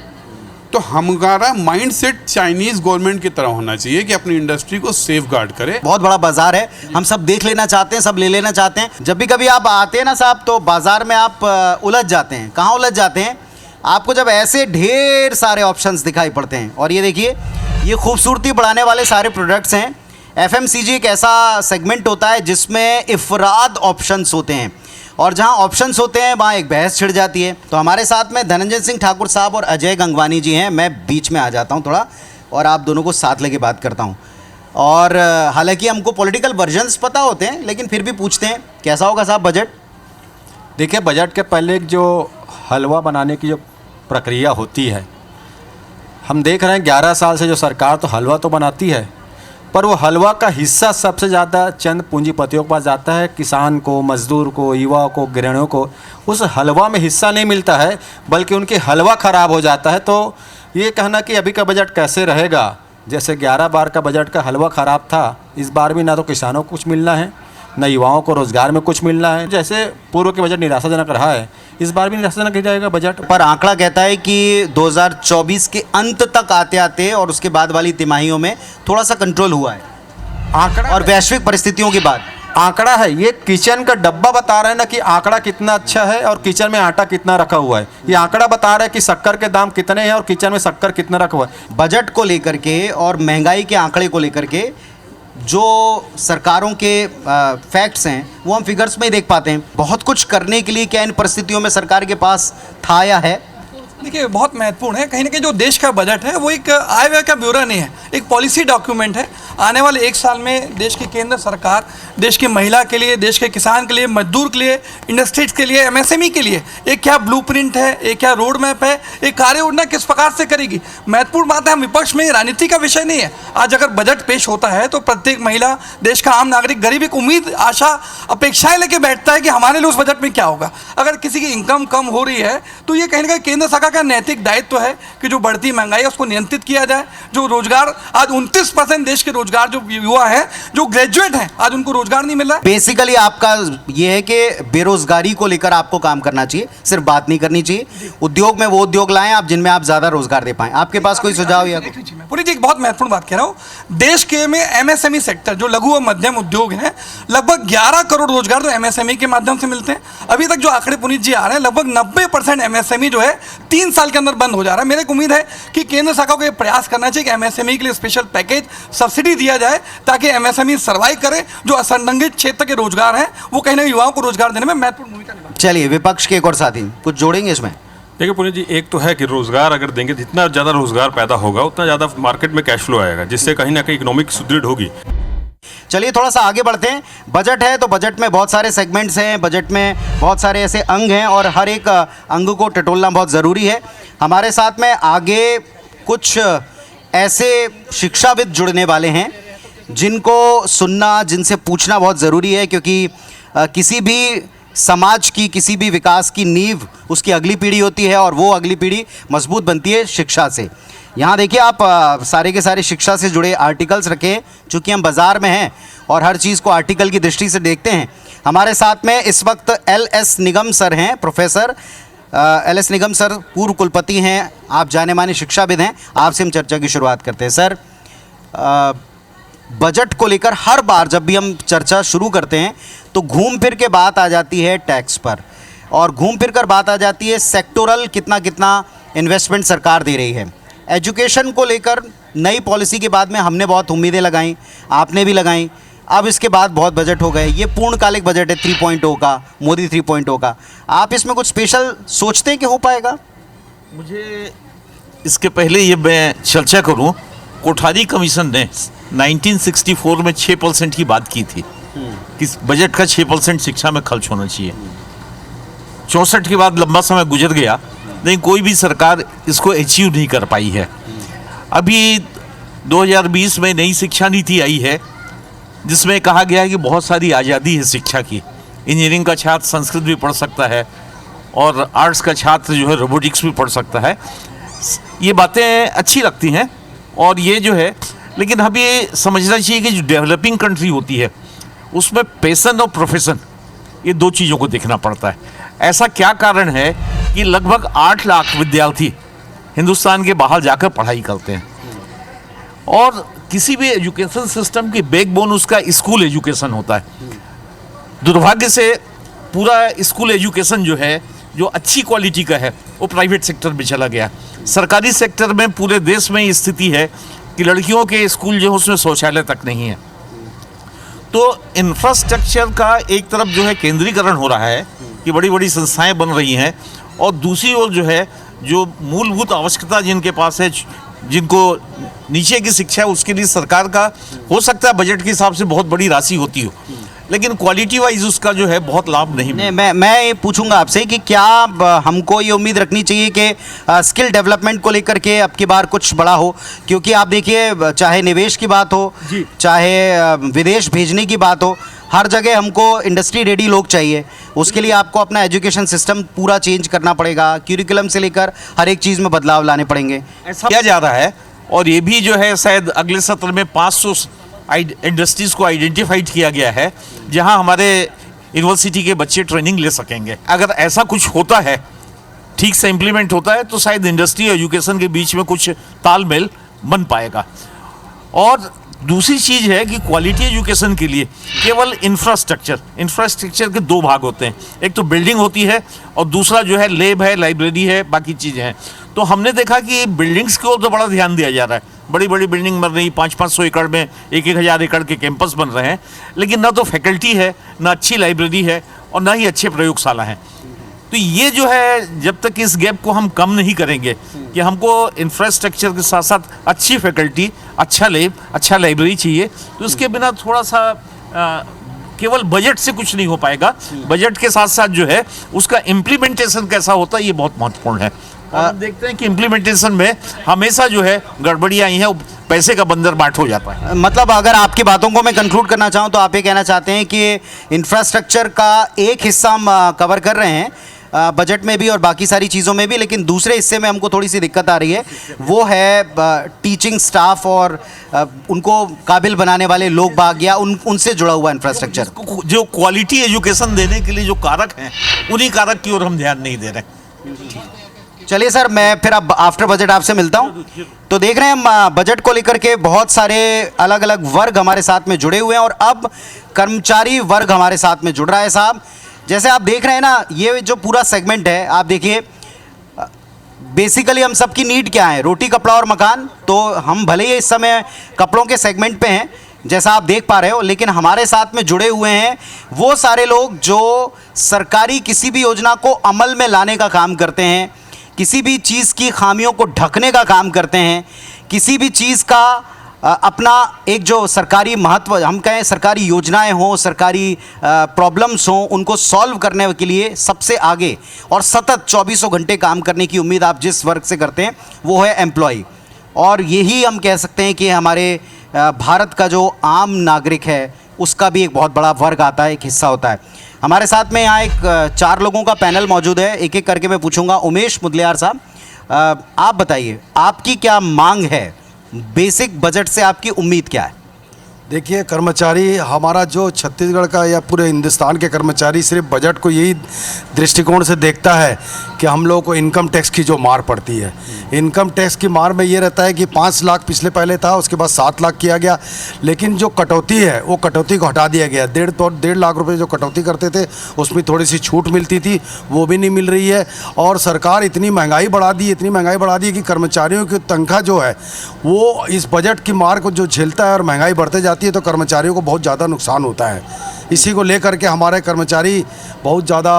तो हमारा माइंडसेट चाइनीज गवर्नमेंट की तरह होना चाहिए कि अपनी इंडस्ट्री को सेफ गार्ड करे। बहुत बड़ा बाजार है, हम सब देख लेना चाहते हैं, सब ले लेना चाहते हैं। जब भी कभी आप आते हैं ना साहब, तो बाजार में आप उलझ जाते हैं। कहाँ उलझ जाते हैं? आपको जब ऐसे ढेर सारे ऑप्शंस दिखाई पड़ते हैं। और ये देखिए, ये खूबसूरती बढ़ाने वाले सारे प्रोडक्ट्स हैं। FMCG एक ऐसा सेगमेंट होता है जिसमें इफराद ऑप्शंस होते हैं, और जहां ऑप्शंस होते हैं वहां एक बहस छिड़ जाती है। तो हमारे साथ में धनंजय सिंह ठाकुर साहब और अजय गंगवानी जी हैं। मैं बीच में आ जाता हूं थोड़ा और आप दोनों को साथ लेके बात करता हूं। और हालांकि हमको पॉलिटिकल वर्जन्स पता होते हैं, लेकिन फिर भी पूछते हैं कैसा होगा साहब बजट। देखिए, बजट के पहले जो हलवा बनाने की जो प्रक्रिया होती है, हम देख रहे हैं 11 साल से जो सरकार तो हलवा तो बनाती है, पर वो हलवा का हिस्सा सबसे ज़्यादा चंद पूंजीपतियों के पास जाता है। किसान को, मजदूर को, युवा को, गृहिणियों को उस हलवा में हिस्सा नहीं मिलता है, बल्कि उनके हलवा ख़राब हो जाता है। तो ये कहना कि अभी का बजट कैसे रहेगा, जैसे 11 बार का बजट का हलवा ख़राब था, इस बार भी ना तो किसानों को कुछ मिलना है, न युवाओं को रोज़गार में कुछ मिलना है। जैसे पूर्व के बजट निराशाजनक रहा है, इस बार भी निराशाजनक ही जाएगा बजट। पर आंकड़ा कहता है कि 2024 के अंत तक आते आते और उसके बाद वाली तिमाहियों में थोड़ा सा कंट्रोल हुआ है, आंकड़ा और वैश्विक परिस्थितियों के बाद आंकड़ा है, ये किचन का डब्बा बता रहा है ना कि आंकड़ा कितना अच्छा है और किचन में आटा कितना रखा हुआ है। ये आंकड़ा बता रहा है कि शक्कर के दाम कितने हैं और किचन में शक्कर कितना रखा हुआ है। बजट को लेकर के और महंगाई के आंकड़े को लेकर के जो सरकारों के फैक्ट्स हैं वो हम फिगर्स में ही देख पाते हैं। बहुत कुछ करने के लिए क्या इन परिस्थितियों में सरकार के पास था या है? देखिए, बहुत महत्वपूर्ण है। कहीं ना कहीं जो देश का बजट है वो एक आय व्यय का ब्यौरा नहीं है, एक पॉलिसी डॉक्यूमेंट है। आने वाले 1 साल में देश की केंद्र सरकार देश की महिला के लिए, देश के किसान के लिए, मजदूर के लिए, इंडस्ट्रीज के लिए, MSME के लिए एक क्या ब्लूप्रिंट है, एक क्या रोड मैप है, एक कार्य योजना किस प्रकार से करेगी। महत्वपूर्ण बात है, हम विपक्ष में राजनीति का विषय नहीं है। आज अगर बजट पेश होता है तो प्रत्येक महिला, देश का आम नागरिक, गरीब एक उम्मीद, आशा, अपेक्षाएं लेके बैठता है कि हमारे लिए उस बजट में क्या होगा। अगर किसी की इनकम कम हो रही है तो ये कहीं ना कहीं केंद्र सरकार का नैतिक दायित्व है कि जो बढ़ती महंगाई है उसको नियंत्रित किया जाए। जो रोजगार, आज 29% देश के रोजगार जो युवा है, जो ग्रेजुएट हैं, आज उनको रोजगार नहीं मिल रहा है। बेसिकली आपका ये है कि बेरोजगारी को लेकर आपको काम करना चाहिए, सिर्फ बात नहीं करनी चाहिए। उद्योग में वो उद्योग लाएं आप जिनमें आप ज्यादा रोजगार दे पाएं। आपके पास कोई सुझाव या? पूरी जी, एक बहुत महत्वपूर्ण बात कह रहा हूँ। देश के में MSME सेक्टर, जो लघु और मध्यम उद्योग हैं, लगभग 11 करोड़ रोजगार तो MSME के माध्यम से मिलते हैं। अभी तक जो आंकड़े पुनीत जी आ रहे हैं, लगभग 90% MSME जो है 3 साल के अंदर बंद हो जा रहा है। मेरे को उम्मीद है कि केंद्र सरकार को ये प्रयास करना चाहिए कि MSME के लिए स्पेशल पैकेज, सब्सिडी दिया जाए ताकि MSME सर्वाइव करे। जो असंगठित क्षेत्र के रोजगार हैं वो कहीं ना कहीं युवाओं को रोजगार देने में महत्वपूर्ण भूमिका निभाते हैं। चलिए, विपक्ष के एक और साथी कुछ जोड़ेंगे इसमें? देखिए पुनीत जी, एक तो है कि रोज़गार अगर देंगे, जितना ज़्यादा रोज़गार पैदा होगा उतना ज़्यादा मार्केट में कैश फ्लो आएगा, जिससे कहीं ना कहीं इकोनॉमिक सुदृढ़ होगी। चलिए थोड़ा सा आगे बढ़ते हैं। बजट है तो बजट में बहुत सारे सेगमेंट्स हैं, बजट में बहुत सारे ऐसे अंग हैं और हर एक अंग को टटोलना बहुत ज़रूरी है। हमारे साथ में आगे कुछ ऐसे शिक्षाविद जुड़ने वाले हैं जिनको सुनना, जिनसे पूछना बहुत ज़रूरी है, क्योंकि किसी भी समाज की, किसी भी विकास की नींव उसकी अगली पीढ़ी होती है और वो अगली पीढ़ी मजबूत बनती है शिक्षा से। यहाँ देखिए आप सारे के सारे शिक्षा से जुड़े आर्टिकल्स रखे, चूँकि हम बाज़ार में हैं और हर चीज़ को आर्टिकल की दृष्टि से देखते हैं। हमारे साथ में इस वक्त LS निगम सर हैं, प्रोफेसर LS निगम सर पूर्व कुलपति हैं, आप जाने माने शिक्षाविद हैं। आपसे हम चर्चा की शुरुआत करते हैं। सर, बजट को लेकर हर बार जब भी हम चर्चा शुरू करते हैं तो घूम फिर के बात आ जाती है टैक्स पर, और घूम फिर कर बात आ जाती है सेक्टोरल कितना कितना इन्वेस्टमेंट सरकार दे रही है। एजुकेशन को लेकर नई पॉलिसी के बाद में हमने बहुत उम्मीदें लगाई, आपने भी लगाई। अब इसके बाद बहुत बजट हो गए, ये पूर्णकालिक बजट है 3.0 का, मोदी 3.0 का। आप इसमें कुछ स्पेशल सोचते हैं कि हो पाएगा? मुझे इसके पहले ये मैं चर्चा करूं, कोठारी कमीशन ने 1964 में 6% की बात की थी कि बजट का 6% शिक्षा में खर्च होना चाहिए। 64 के बाद लंबा समय गुजर गया, लेकिन कोई भी सरकार इसको अचीव नहीं कर पाई है। अभी 2020 में नई शिक्षा नीति आई है जिसमें कहा गया है कि बहुत सारी आज़ादी है शिक्षा की। इंजीनियरिंग का छात्र संस्कृत भी पढ़ सकता है और आर्ट्स का छात्र जो है रोबोटिक्स भी पढ़ सकता है। ये बातें अच्छी लगती हैं और ये जो है, लेकिन हमें ये समझना चाहिए कि जो डेवलपिंग कंट्री होती है उसमें पैशन और प्रोफेशन, ये दो चीज़ों को देखना पड़ता है। ऐसा क्या कारण है कि लगभग 8 लाख विद्यार्थी हिंदुस्तान के बाहर जाकर पढ़ाई करते हैं, और किसी भी एजुकेशन सिस्टम की बैकबोन उसका स्कूल एजुकेशन होता है। दुर्भाग्य से पूरा स्कूल एजुकेशन जो है, जो अच्छी क्वालिटी का है, वो प्राइवेट सेक्टर में चला गया। सरकारी सेक्टर में पूरे देश में ये स्थिति है कि लड़कियों के स्कूल जो है उसमें शौचालय तक नहीं है। तो इंफ्रास्ट्रक्चर का एक तरफ जो है केंद्रीकरण हो रहा है कि बड़ी बड़ी संस्थाएं बन रही हैं, और दूसरी ओर जो है जो मूलभूत आवश्यकता जिनके पास है, जिनको नीचे की शिक्षा है, उसके लिए सरकार का हो सकता है बजट के हिसाब से बहुत बड़ी राशि होती हो, लेकिन क्वालिटी वाइज उसका जो है बहुत लाभ नहीं नहीं, मैं ये पूछूंगा आपसे कि क्या हमको ये उम्मीद रखनी चाहिए कि स्किल डेवलपमेंट को लेकर के अब की बार कुछ बड़ा हो, क्योंकि आप देखिए चाहे निवेश की बात हो, चाहे विदेश भेजने की बात हो, हर जगह हमको इंडस्ट्री रेडी लोग चाहिए। उसके लिए आपको अपना एजुकेशन सिस्टम पूरा चेंज करना पड़ेगा, क्यूरिकुलम से लेकर हर एक चीज़ में बदलाव लाने पड़ेंगे। ऐसा किया जा रहा है, और ये भी जो है शायद अगले सत्र में 500 इंडस्ट्रीज़ को आइडेंटिफाइड किया गया है जहां हमारे यूनिवर्सिटी के बच्चे ट्रेनिंग ले सकेंगे। अगर ऐसा कुछ होता है, ठीक से इम्प्लीमेंट होता है, तो शायद इंडस्ट्री और एजुकेशन के बीच में कुछ तालमेल बन पाएगा। और दूसरी चीज़ है कि क्वालिटी एजुकेशन के लिए केवल इंफ्रास्ट्रक्चर के दो भाग होते हैं, एक तो बिल्डिंग होती है और दूसरा जो है लैब है, लाइब्रेरी है, बाकी चीज़ें हैं। तो हमने देखा कि बिल्डिंग्स की ओर तो बड़ा ध्यान दिया जा रहा है, बड़ी बड़ी बिल्डिंग बन रही, 500-500 एकड़ में 1,000 एकड़ के कैंपस बन रहे हैं, लेकिन ना तो फैकल्टी है, ना अच्छी लाइब्रेरी है, और ना ही अच्छे प्रयोगशाला हैं। तो ये जो है, जब तक इस गैप को हम कम नहीं करेंगे कि हमको इंफ्रास्ट्रक्चर के साथ साथ अच्छी फैकल्टी, अच्छा लैब, अच्छा लाइब्रेरी चाहिए, तो उसके बिना थोड़ा सा केवल बजट से कुछ नहीं हो पाएगा। बजट के साथ साथ जो है उसका इम्प्लीमेंटेशन कैसा होता है, ये बहुत महत्वपूर्ण है। और हम देखते हैं कि इम्प्लीमेंटेशन में हमेशा जो है गड़बड़ियाँ आई हैं, पैसे का बंदर बाट हो जाता है। मतलब अगर आपकी बातों को मैं कंक्लूड करना चाहूँ तो आप ये कहना चाहते हैं कि इंफ्रास्ट्रक्चर का एक हिस्सा हम कवर कर रहे हैं बजट में भी और बाकी सारी चीज़ों में भी, लेकिन दूसरे हिस्से में हमको थोड़ी सी दिक्कत आ रही है, वो है टीचिंग स्टाफ और उनको काबिल बनाने वाले लोग बाग या उनसे जुड़ा हुआ इंफ्रास्ट्रक्चर। जो क्वालिटी एजुकेशन देने के लिए जो कारक हैं, उन्हीं कारक की ओर हम ध्यान नहीं दे रहे। चलिए सर, मैं फिर अब आफ्टर बजट आपसे मिलता हूँ। तो देख रहे हैं हम बजट को लेकर के बहुत सारे अलग अलग वर्ग हमारे साथ में जुड़े हुए हैं, और अब कर्मचारी वर्ग हमारे साथ में जुड़ रहा है। साहब, जैसे आप देख रहे हैं ना, ये जो पूरा सेगमेंट है, आप देखिए बेसिकली हम सबकी नीड क्या है, रोटी कपड़ा और मकान। तो हम भले ही इस समय कपड़ों के सेगमेंट पे हैं जैसा आप देख पा रहे हो, लेकिन हमारे साथ में जुड़े हुए हैं वो सारे लोग जो सरकारी किसी भी योजना को अमल में लाने का काम करते हैं, किसी भी चीज़ की खामियों को ढकने का काम करते हैं, किसी भी चीज़ का अपना एक जो सरकारी महत्व, हम कहें सरकारी योजनाएं हों, सरकारी प्रॉब्लम्स हों, उनको सॉल्व करने के लिए सबसे आगे और सतत 24 घंटे काम करने की उम्मीद आप जिस वर्ग से करते हैं वो है एम्प्लॉय। और यही हम कह सकते हैं कि हमारे भारत का जो आम नागरिक है उसका भी एक बहुत बड़ा वर्ग आता है, एक हिस्सा होता है। हमारे साथ में यहाँ एक 4 लोगों का पैनल मौजूद है, एक एक करके मैं पूछूंगा। उमेश मुदलियार साहब, आप बताइए आपकी क्या मांग है, बेसिक बजट से आपकी उम्मीद क्या है? देखिए, कर्मचारी हमारा जो छत्तीसगढ़ का या पूरे हिंदुस्तान के कर्मचारी सिर्फ बजट को यही दृष्टिकोण से देखता है कि हम लोगों को इनकम टैक्स की जो मार पड़ती है, इनकम टैक्स की मार में ये रहता है कि 5 लाख पिछले पहले था, उसके बाद 7 लाख किया गया, लेकिन जो कटौती है वो कटौती को हटा दिया गया। 1.5 लाख रुपए जो कटौती करते थे उसमें थोड़ी सी छूट मिलती थी, वो भी नहीं मिल रही है। और सरकार इतनी महंगाई बढ़ा दी कि कर्मचारियों की तनख्वाह जो है वो इस बजट की मार को जो झेलता है, और महंगाई बढ़ते जाती है तो कर्मचारियों को बहुत ज़्यादा नुकसान होता है। इसी को लेकर के हमारे कर्मचारी बहुत ज़्यादा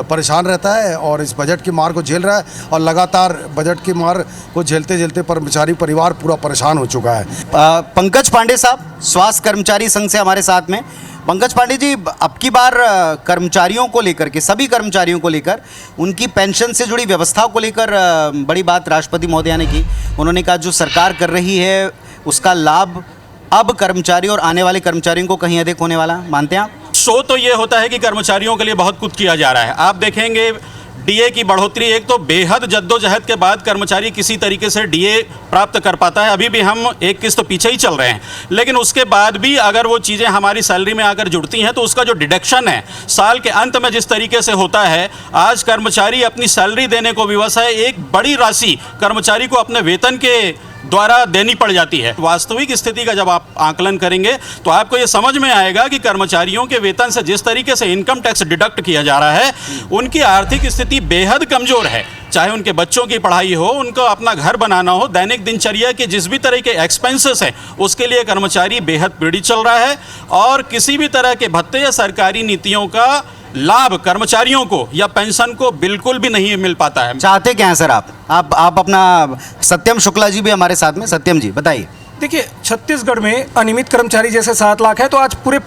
परेशान रहता है और इस बजट की मार को झेल रहा है, और लगातार बजट की मार को झेलते झेलते कर्मचारी परिवार पूरा परेशान हो चुका है। पंकज पांडे साहब, स्वास्थ्य कर्मचारी संघ से हमारे साथ में। पंकज पांडे जी, अब की बार कर्मचारियों को लेकर के, सभी कर्मचारियों को लेकर, उनकी पेंशन से जुड़ी व्यवस्था को लेकर बड़ी बात राष्ट्रपति महोदया ने की। उन्होंने कहा जो सरकार कर रही है उसका लाभ अब कर्मचारी और आने वाले कर्मचारियों को कहीं अधिक होने वाला, मानते हैं आप? शो तो ये होता है कि कर्मचारियों के लिए बहुत कुछ किया जा रहा है। आप देखेंगे डीए की बढ़ोतरी, एक तो बेहद जद्दोजहद के बाद कर्मचारी किसी तरीके से डीए प्राप्त कर पाता है। अभी भी हम एक किस्त तो पीछे ही चल रहे हैं, लेकिन उसके बाद भी अगर वो चीज़ें हमारी सैलरी में आकर जुड़ती हैं तो उसका जो डिडक्शन है साल के अंत में जिस तरीके से होता है, आज कर्मचारी अपनी सैलरी देने को विवश है। एक बड़ी राशि कर्मचारी को अपने वेतन के द्वारा देनी पड़ जाती है। वास्तविक स्थिति का जब आप आकलन करेंगे तो आपको ये समझ में आएगा कि कर्मचारियों के वेतन से जिस तरीके से इनकम टैक्स डिडक्ट किया जा रहा है, उनकी आर्थिक स्थिति बेहद कमज़ोर है। चाहे उनके बच्चों की पढ़ाई हो, उनको अपना घर बनाना हो, दैनिक दिनचर्या के जिस भी तरह के एक्सपेंसेस हैं उसके लिए कर्मचारी बेहद पीड़ित चल रहा है और किसी भी तरह के भत्ते या सरकारी नीतियों का लाभ कर्मचारियों को या पेंशन को बिल्कुल भी नहीं मिल पाता है। चाहते क्या हैं सर आप अपना सत्यम शुक्ला जी भी हमारे साथ में। सत्यम जी बताइए। देखिए, छत्तीसगढ़ में अनियमित कर्मचारी जैसे 7 लाख है, तो आज पूरे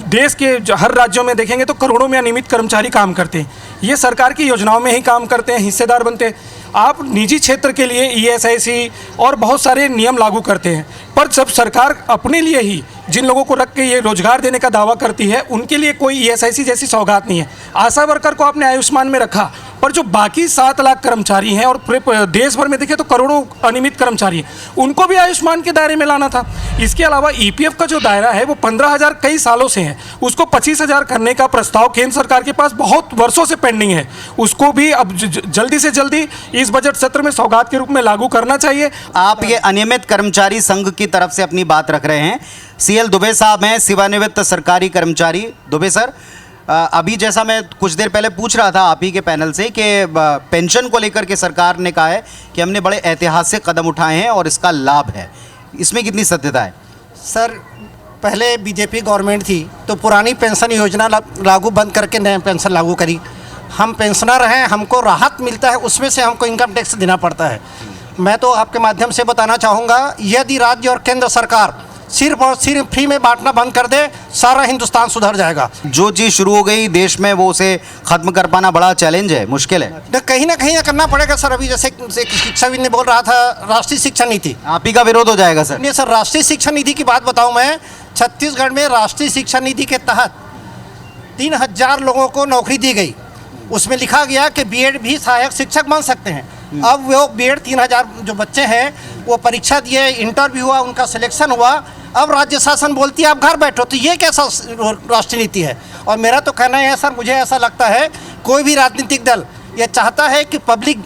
देश के हर राज्यों में देखेंगे तो करोड़ों में अनियमित कर्मचारी काम करते हैं। ये सरकार की योजनाओं में ही काम करते हैं, हिस्सेदार बनते हैं। आप निजी क्षेत्र के लिए ESIC और बहुत सारे नियम लागू करते हैं, पर जब सरकार अपने लिए ही जिन लोगों को रख के ये रोजगार देने का दावा करती है, उनके लिए कोई ESIC जैसी सौगात नहीं है। आशा वर्कर को आपने आयुष्मान में रखा, पर जो बाकी 7 लाख कर्मचारी हैं और पूरे देश भर में देखें तो करोड़ों अनियमित कर्मचारी हैं, उनको भी आयुष्मान के दायरे में लाना था। इसके अलावा EPF का जो दायरा है वो 15,000 कई सालों से है, उसको 25,000 करने का प्रस्ताव केंद्र सरकार के पास बहुत वर्षों से पेंडिंग है। उसको भी अब जल्दी से जल्दी इस बजट सत्र में सौगात के रूप में लागू करना चाहिए। आप ये अनियमित कर्मचारी संघ की तरफ से अपनी बात रख रहे हैं। CL दुबे साहब हैं, सेवानिवृत्त सरकारी कर्मचारी। दुबे सर, अभी जैसा मैं कुछ देर पहले पूछ रहा था आप ही के पैनल से कि पेंशन को लेकर के सरकार ने कहा है कि हमने बड़े ऐतिहासिक कदम उठाए हैं और इसका लाभ है, इसमें कितनी सत्यता है? सर, पहले बीजेपी गवर्नमेंट थी तो पुरानी पेंशन योजना लागू बंद करके नया पेंशन लागू करी। हम पेंशनर हैं, हमको राहत मिलता है, उसमें से हमको इनकम टैक्स देना पड़ता है। मैं तो आपके माध्यम से बताना चाहूँगा, यदि राज्य और केंद्र सरकार सिर्फ और सिर्फ फ्री में बांटना बंद कर दे, सारा हिंदुस्तान सुधर जाएगा। जो चीज़ शुरू हो गई देश में वो उसे ख़त्म कर पाना बड़ा चैलेंज है, मुश्किल है। तो कहीं ना कहीं करना पड़ेगा सर। अभी जैसे शिक्षाविद ने बोल रहा था राष्ट्रीय शिक्षा नीति, आप ही का विरोध हो जाएगा सर। नहीं सर, राष्ट्रीय शिक्षा नीति की बात बताऊं मैं। छत्तीसगढ़ में राष्ट्रीय शिक्षा नीति के तहत 3,000 लोगों को नौकरी दी गई। उसमें लिखा गया कि B.Ed भी सहायक शिक्षक बन सकते हैं। अब वो B.Ed 3,000 जो बच्चे हैं वो परीक्षा दिए, इंटरव्यू हुआ, उनका सिलेक्शन हुआ। अब राज्य शासन बोलती है आप घर बैठो। तो ये कैसा राष्ट्रीय नीति है? और मेरा तो कहना है सर, मुझे ऐसा लगता है कोई भी राजनीतिक दल ये चाहता है कि पब्लिक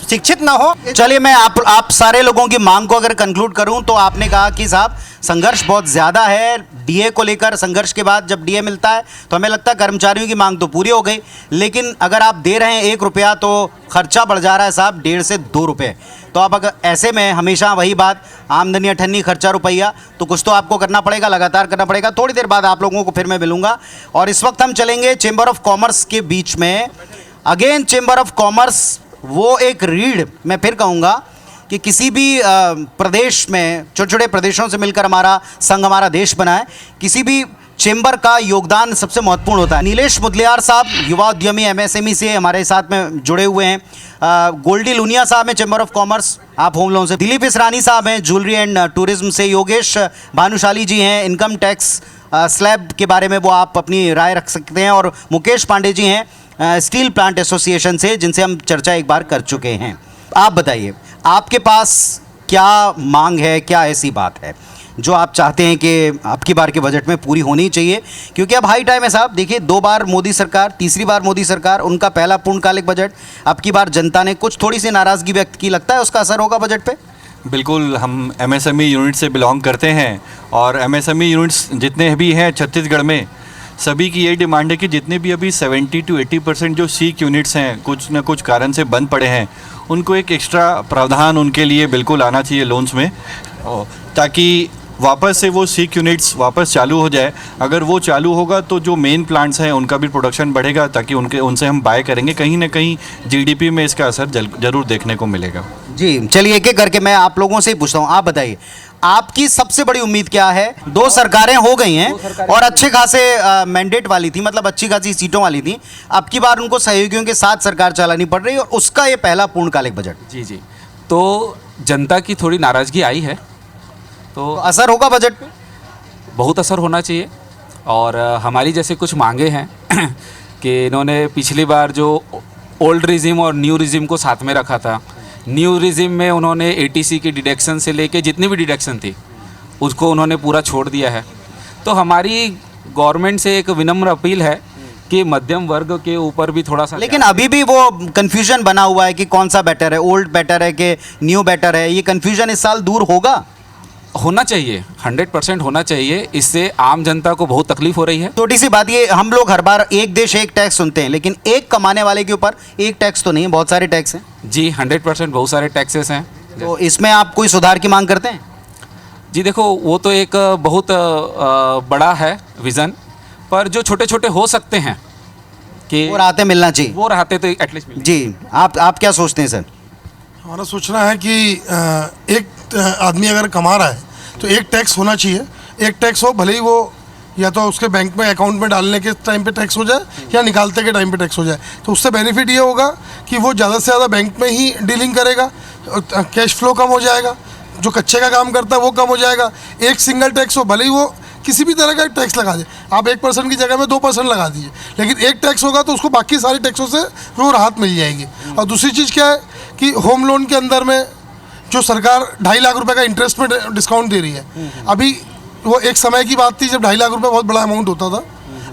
शिक्षित ना हो। चलिए, मैं आप सारे लोगों की मांग को अगर कंक्लूड करूं तो आपने कहा कि साहब संघर्ष बहुत ज़्यादा है DA को लेकर। संघर्ष के बाद जब DA मिलता है तो हमें लगता है कर्मचारियों की मांग तो पूरी हो गई, लेकिन अगर आप दे रहे हैं 1 रुपया तो खर्चा बढ़ जा रहा है साहब 1.5 से 2 रुपये। तो आप अगर ऐसे में हमेशा वही बात, आमदनी अठन्नी खर्चा रुपया, तो कुछ तो आपको करना पड़ेगा, लगातार करना पड़ेगा। थोड़ी देर बाद आप लोगों को फिर मैं मिलूंगा और इस वक्त हम चलेंगे चेंबर ऑफ कॉमर्स के बीच में। अगेन चेंबर ऑफ कॉमर्स वो एक रीढ़, मैं फिर कहूँगा कि किसी भी प्रदेश में, छोटे छोटे प्रदेशों से मिलकर हमारा संघ, हमारा देश बना है, किसी भी चेंबर का योगदान सबसे महत्वपूर्ण होता है। नीलेश मुदलियार साहब युवा उद्यमी MSME से हमारे साथ में जुड़े हुए हैं। गोल्डी लुनिया साहब हैं चेंबर ऑफ कॉमर्स, आप होम लोन से। दिलीप इसरानी साहब हैं ज्वेलरी एंड टूरिज्म से। योगेश भानुशाली जी हैं इनकम टैक्स स्लैब के बारे में वो आप अपनी राय रख सकते हैं। और मुकेश पांडे जी हैं स्टील प्लांट एसोसिएशन से, जिनसे हम चर्चा एक बार कर चुके हैं। आप बताइए, आपके पास क्या मांग है, क्या ऐसी बात है जो आप चाहते हैं कि आपकी बार के बजट में पूरी होनी चाहिए? क्योंकि अब हाई टाइम है साहब। देखिए, 2 बार मोदी सरकार, तीसरी बार मोदी सरकार, उनका पहला पूर्णकालिक बजट। अब की बार जनता ने कुछ थोड़ी सी नाराज़गी व्यक्त की, लगता है उसका असर होगा बजट पे? बिल्कुल, हम MSME यूनिट से बिलोंग करते हैं और MSME यूनिट्स जितने भी हैं छत्तीसगढ़ में, सभी की यही डिमांड है कि जितने भी अभी 70 to 80% जो सीक यूनिट्स हैं कुछ न कुछ कारण से बंद पड़े हैं, उनको एक एक्स्ट्रा प्रावधान उनके लिए बिल्कुल आना चाहिए लोन्स में, ताकि वापस से वो सीक यूनिट्स वापस चालू हो जाए। अगर वो चालू होगा तो जो मेन प्लांट्स हैं उनका भी प्रोडक्शन बढ़ेगा, ताकि उनसे हम बाय करेंगे। कहीं ना कहीं GDP में इसका असर जरूर देखने को मिलेगा। जी, चलिए एक एक करके मैं आप लोगों से ही पूछता हूँ। आप बताइए, आपकी सबसे बड़ी उम्मीद क्या है? 2 सरकारें हो गई हैं और अच्छे खासे मैंडेट वाली थी, मतलब अच्छी खासी सीटों वाली थी। अब की बार उनको सहयोगियों के साथ सरकार चलानी पड़ रही है और उसका ये पहला पूर्णकालिक बजट। जी, तो जनता की थोड़ी नाराज़गी आई है, तो असर होगा बजट पे? बहुत असर होना चाहिए। और हमारी जैसे कुछ मांगे हैं कि इन्होंने पिछली बार जो ओल्ड रिजिम और न्यू रिजिम को साथ में रखा था, न्यू रिजिम में उन्होंने ATC की डिडक्शन से लेके जितनी भी डिडक्शन थी उसको उन्होंने पूरा छोड़ दिया है। तो हमारी गवर्नमेंट से एक विनम्र अपील है कि मध्यम वर्ग के ऊपर भी थोड़ा सा, लेकिन अभी भी वो कंफ्यूजन बना हुआ है कि कौन सा बेटर है, ओल्ड बेटर है कि न्यू बेटर है। ये कंफ्यूजन इस साल दूर होगा? होना चाहिए, 100% होना चाहिए। इससे आम जनता को बहुत तकलीफ हो रही है। छोटी सी बात, ये हम लोग हर बार एक देश एक टैक्स सुनते हैं, लेकिन एक कमाने वाले के ऊपर एक टैक्स तो नहीं है, बहुत सारे टैक्स हैं। जी 100% बहुत सारे टैक्सेस हैं। तो इसमें आप कोई सुधार की मांग करते हैं? जी देखो, वो तो एक बहुत बड़ा है विज़न, पर जो छोटे छोटे हो सकते हैं कि वो राहतें मिलना चाहिए। वो राहतें तो एटलीस्ट जी, आप क्या सोचते हैं सर? हमारा सोचना है कि एक आदमी अगर कमा रहा है तो एक टैक्स होना चाहिए। एक टैक्स हो, भले ही वो या तो उसके बैंक में अकाउंट में डालने के टाइम पे टैक्स हो जाए या निकालते के टाइम पे टैक्स हो जाए। तो उससे बेनिफिट ये होगा कि वो ज़्यादा से ज़्यादा बैंक में ही डीलिंग करेगा, कैश फ्लो कम हो जाएगा, जो कच्चे का काम करता है वो कम हो जाएगा। एक सिंगल टैक्स हो, भले ही वो किसी भी तरह का टैक्स लगा दे, आप 1% की जगह में 2% लगा दीजिए, लेकिन एक टैक्स होगा तो उसको बाकी सारे टैक्सों से वो राहत मिल जाएगी। और दूसरी चीज़ क्या है कि होम लोन के अंदर में जो सरकार 2.5 लाख रुपए का इंटरेस्ट में डिस्काउंट दे रही है, अभी वो एक समय की बात थी जब 2.5 लाख रुपए बहुत बड़ा अमाउंट होता था।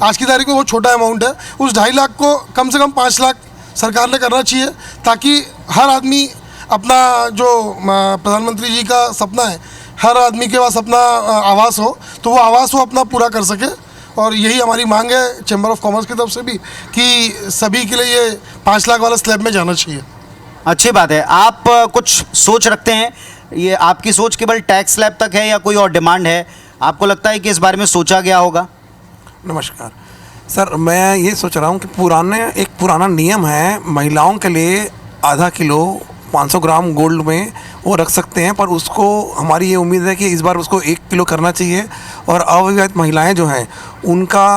आज की तारीख में बहुत छोटा अमाउंट है। उस 2.5 लाख को कम से कम 5 लाख सरकार ने करना चाहिए, ताकि हर आदमी अपना, जो प्रधानमंत्री जी का सपना है, हर आदमी के पास अपना आवास हो, तो वो आवास वो अपना पूरा कर सके। और यही हमारी मांग है चैम्बर ऑफ कॉमर्स की तरफ से भी कि सभी के लिए ये 5 लाख वाला स्लैब में जाना चाहिए। अच्छी बात है। आप कुछ सोच रखते हैं? ये आपकी सोच केवल टैक्स स्लैब तक है या कोई और डिमांड है? आपको लगता है कि इस बारे में सोचा गया होगा? नमस्कार सर, मैं ये सोच रहा हूँ कि एक पुराना नियम है, महिलाओं के लिए आधा किलो 500 ग्राम गोल्ड में वो रख सकते हैं, पर उसको हमारी ये उम्मीद है कि इस बार उसको 1 किलो करना चाहिए। और अविवाहित महिलाएं जो हैं उनका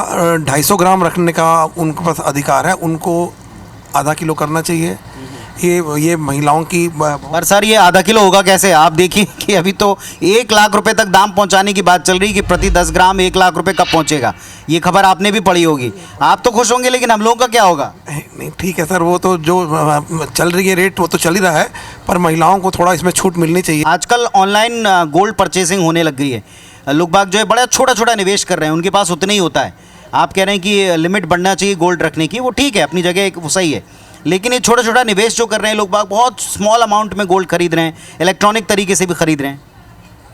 250 ग्राम रखने का उनके पास अधिकार है, उनको आधा किलो करना चाहिए। ये महिलाओं की पर सर, ये आधा किलो होगा कैसे? आप देखिए कि अभी तो 1 लाख रुपए तक दाम पहुंचाने की बात चल रही कि प्रति 10 ग्राम 1 लाख रुपए कब पहुंचेगा। ये खबर आपने भी पढ़ी होगी। आप तो खुश होंगे, लेकिन हम लोगों का क्या होगा? नहीं, ठीक है सर, वो तो जो चल रही है रेट वो तो चल ही रहा है, पर महिलाओं को थोड़ा इसमें छूट मिलनी चाहिए। आजकल ऑनलाइन गोल्ड परचेसिंग होने लग गई है। लोग बाग जो है बड़ा छोटा छोटा निवेश कर रहे हैं, उनके पास उतना ही होता है। आप कह रहे हैं कि लिमिट बढ़ना चाहिए गोल्ड रखने की, वो ठीक है, अपनी जगह वो सही है, लेकिन ये छोटा छोटा निवेश जो कर रहे हैं लोग बाग, बहुत स्मॉल अमाउंट में गोल्ड खरीद रहे हैं, इलेक्ट्रॉनिक तरीके से भी खरीद रहे हैं।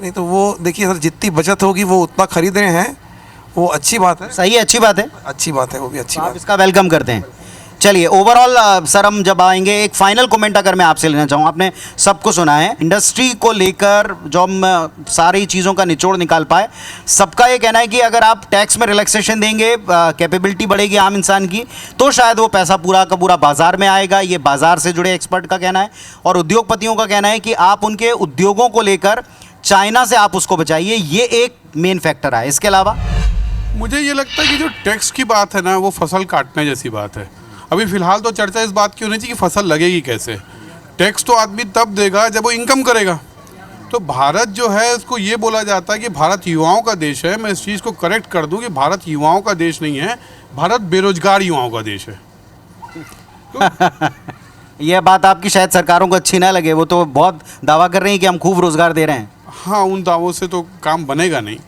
नहीं तो वो देखिए सर, जितनी बचत होगी वो उतना खरीद रहे हैं, वो अच्छी बात है। सही है, अच्छी बात है, अच्छी बात है, वो भी अच्छी आप बात है। इसका वेलकम करते हैं। चलिए, ओवरऑल सर हम जब आएंगे, एक फाइनल कमेंट अगर मैं आपसे लेना चाहूँ। आपने सबको सुना है, इंडस्ट्री को लेकर जो हम सारी चीज़ों का निचोड़ निकाल पाए, सबका ये कहना है कि अगर आप टैक्स में रिलैक्सेशन देंगे, कैपेबिलिटी बढ़ेगी आम इंसान की, तो शायद वो पैसा पूरा का पूरा बाजार में आएगा। ये बाजार से जुड़े एक्सपर्ट का कहना है। और उद्योगपतियों का कहना है कि आप उनके उद्योगों को लेकर चाइना से आप उसको बचाइए, ये एक मेन फैक्टर है। इसके अलावा मुझे ये लगता है कि जो टैक्स की बात है ना, वो फसल काटने जैसी बात है। अभी फ़िलहाल तो चर्चा इस बात की होनी चाहिए कि फसल लगेगी कैसे। टैक्स तो आदमी तब देगा जब वो इनकम करेगा। तो भारत जो है, इसको ये बोला जाता है कि भारत युवाओं का देश है। मैं इस चीज़ को करेक्ट कर दूं कि भारत युवाओं का देश नहीं है, भारत बेरोजगार युवाओं का देश है। यह बात आपकी शायद सरकारों को अच्छी ना लगे, वो तो बहुत दावा कर रहे हैं कि हम खूब रोजगार दे रहे हैं। हाँ, उन दावों से तो काम बनेगा नहीं।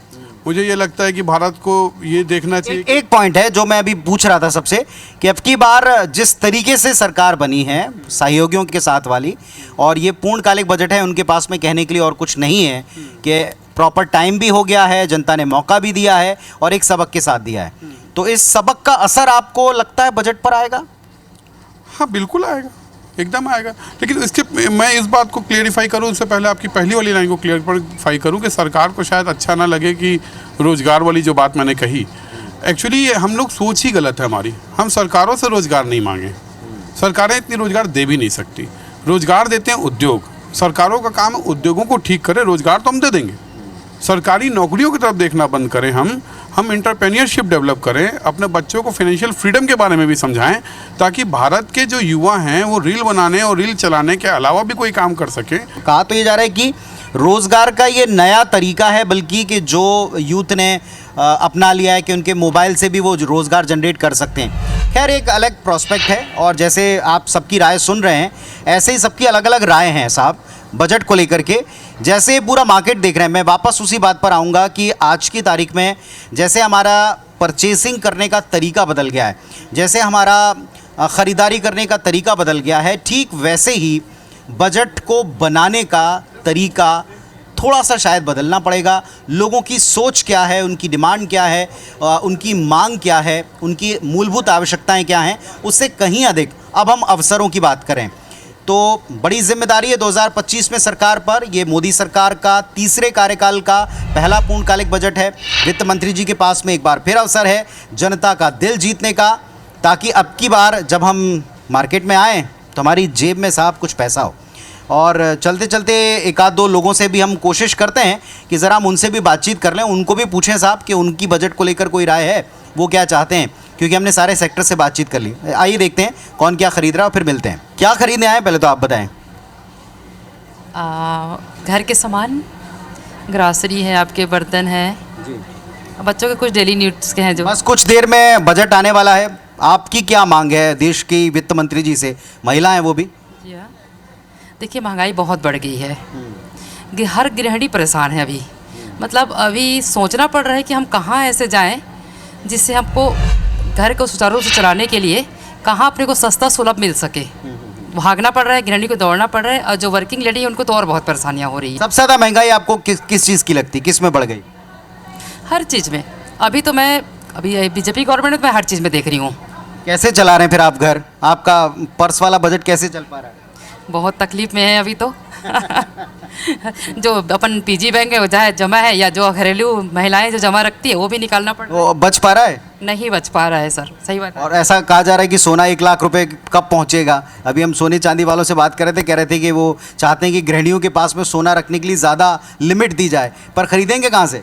मुझे ये लगता है कि भारत को ये देखना चाहिए। एक पॉइंट है जो मैं अभी पूछ रहा था सबसे, कि अब की बार जिस तरीके से सरकार बनी है सहयोगियों के साथ वाली, और ये पूर्णकालिक बजट है, उनके पास में कहने के लिए और कुछ नहीं है, कि प्रॉपर टाइम भी हो गया है, जनता ने मौका भी दिया है और एक सबक के साथ दिया है। तो इस सबक का असर आपको लगता है बजट पर आएगा? हाँ, बिल्कुल आएगा, एकदम आएगा। लेकिन इसके मैं इस बात को क्लियरिफाई करूं, उससे पहले आपकी पहली वाली लाइन को क्लियरिफाई करूं कि सरकार को शायद अच्छा ना लगे कि रोज़गार वाली जो बात मैंने कही, एक्चुअली हम लोग सोच ही गलत है हमारी। हम सरकारों से रोज़गार नहीं मांगे, सरकारें इतनी रोज़गार दे भी नहीं सकती। रोज़गार देते हैं उद्योग, सरकारों का काम है उद्योगों को ठीक करें, रोज़गार तो हम दे देंगे। सरकारी नौकरियों की तरफ देखना बंद करें, हम एंटरप्रेन्योरशिप डेवलप करें, अपने बच्चों को फाइनेंशियल फ्रीडम के बारे में भी समझाएं, ताकि भारत के जो युवा हैं वो रील बनाने और रील चलाने के अलावा भी कोई काम कर सके। कहा तो ये जा रहा है कि रोज़गार का ये नया तरीका है, बल्कि कि जो यूथ ने अपना लिया है कि उनके मोबाइल से भी वो रोज़गार जनरेट कर सकते हैं। खैर, एक अलग प्रोस्पेक्ट है, और जैसे आप सबकी राय सुन रहे हैं, ऐसे ही सबकी अलग अलग राय हैं साहब बजट को लेकर के। जैसे पूरा मार्केट देख रहे हैं, मैं वापस उसी बात पर आऊँगा कि आज की तारीख में जैसे हमारा परचेसिंग करने का तरीका बदल गया है, जैसे हमारा ख़रीदारी करने का तरीका बदल गया है, ठीक वैसे ही बजट को बनाने का तरीका थोड़ा सा शायद बदलना पड़ेगा। लोगों की सोच क्या है, उनकी डिमांड क्या है, उनकी मांग क्या है, उनकी मूलभूत आवश्यकताएं क्या हैं, उससे कहीं अधिक अब हम अवसरों की बात करें तो बड़ी जिम्मेदारी है 2025 में सरकार पर। ये मोदी सरकार का तीसरे कार्यकाल का पहला पूर्णकालिक बजट है। वित्त मंत्री जी के पास में एक बार फिर अवसर है जनता का दिल जीतने का, ताकि अब की बार जब हम मार्केट में आएँ तो हमारी जेब में साहब कुछ पैसा हो। और चलते चलते एक आध दो लोगों से भी हम कोशिश करते हैं कि ज़रा हम उनसे भी बातचीत कर लें, उनको भी पूछें साहब कि उनकी बजट को लेकर कोई राय है, वो क्या चाहते हैं, क्योंकि हमने सारे सेक्टर से बातचीत कर ली। आइए देखते हैं कौन क्या खरीद रहा है और फिर मिलते हैं। क्या खरीदने आए पहले तो आप बताएं। घर के सामान, ग्रॉसरी है, आपके बर्तन है जी, बच्चों के कुछ डेली नीड्स के हैं जो। बस कुछ देर में बजट आने वाला है, आपकी क्या मांग है देश की वित्त मंत्री जी से, महिला हैं वो भी? देखिए महंगाई बहुत बढ़ गई है, हर गृहिणी परेशान है अभी। मतलब अभी सोचना पड़ रहा है कि हम कहाँ ऐसे जाएं जिससे हमको घर को सुचारू रूप से चलाने के लिए कहाँ अपने को सस्ता सुलभ मिल सके। भागना पड़ रहा है, गृहिणी को दौड़ना पड़ रहा है, और जो वर्किंग लेडी है उनको तो और बहुत परेशानियाँ हो रही है। सबसे ज़्यादा महंगाई आपको किस चीज़ की लगती है, किस में बढ़ गई? हर चीज़ में। अभी तो मैं बीजेपी गवर्नमेंट में हर चीज़ में देख रही हूँ। कैसे चला रहे हैं फिर आप घर? आपका पर्स वाला बजट कैसे चल पा रहा है? बहुत तकलीफ में है अभी तो। जो अपन पीजी बैंक है वो चाहे जमा है, या जो घरेलू महिलाएं जो जमा रखती है वो भी निकालना पड़ रहा है। वो बच पा रहा है? नहीं बच पा रहा है सर, सही बात है। और ऐसा कहा जा रहा है कि सोना 1 लाख रुपए कब पहुंचेगा? अभी हम सोने चांदी वालों से बात कर रहे थे, कह रहे थे कि वो चाहते हैं कि गृहिणियों के पास में सोना रखने के लिए ज़्यादा लिमिट दी जाए, पर खरीदेंगे कहाँ से?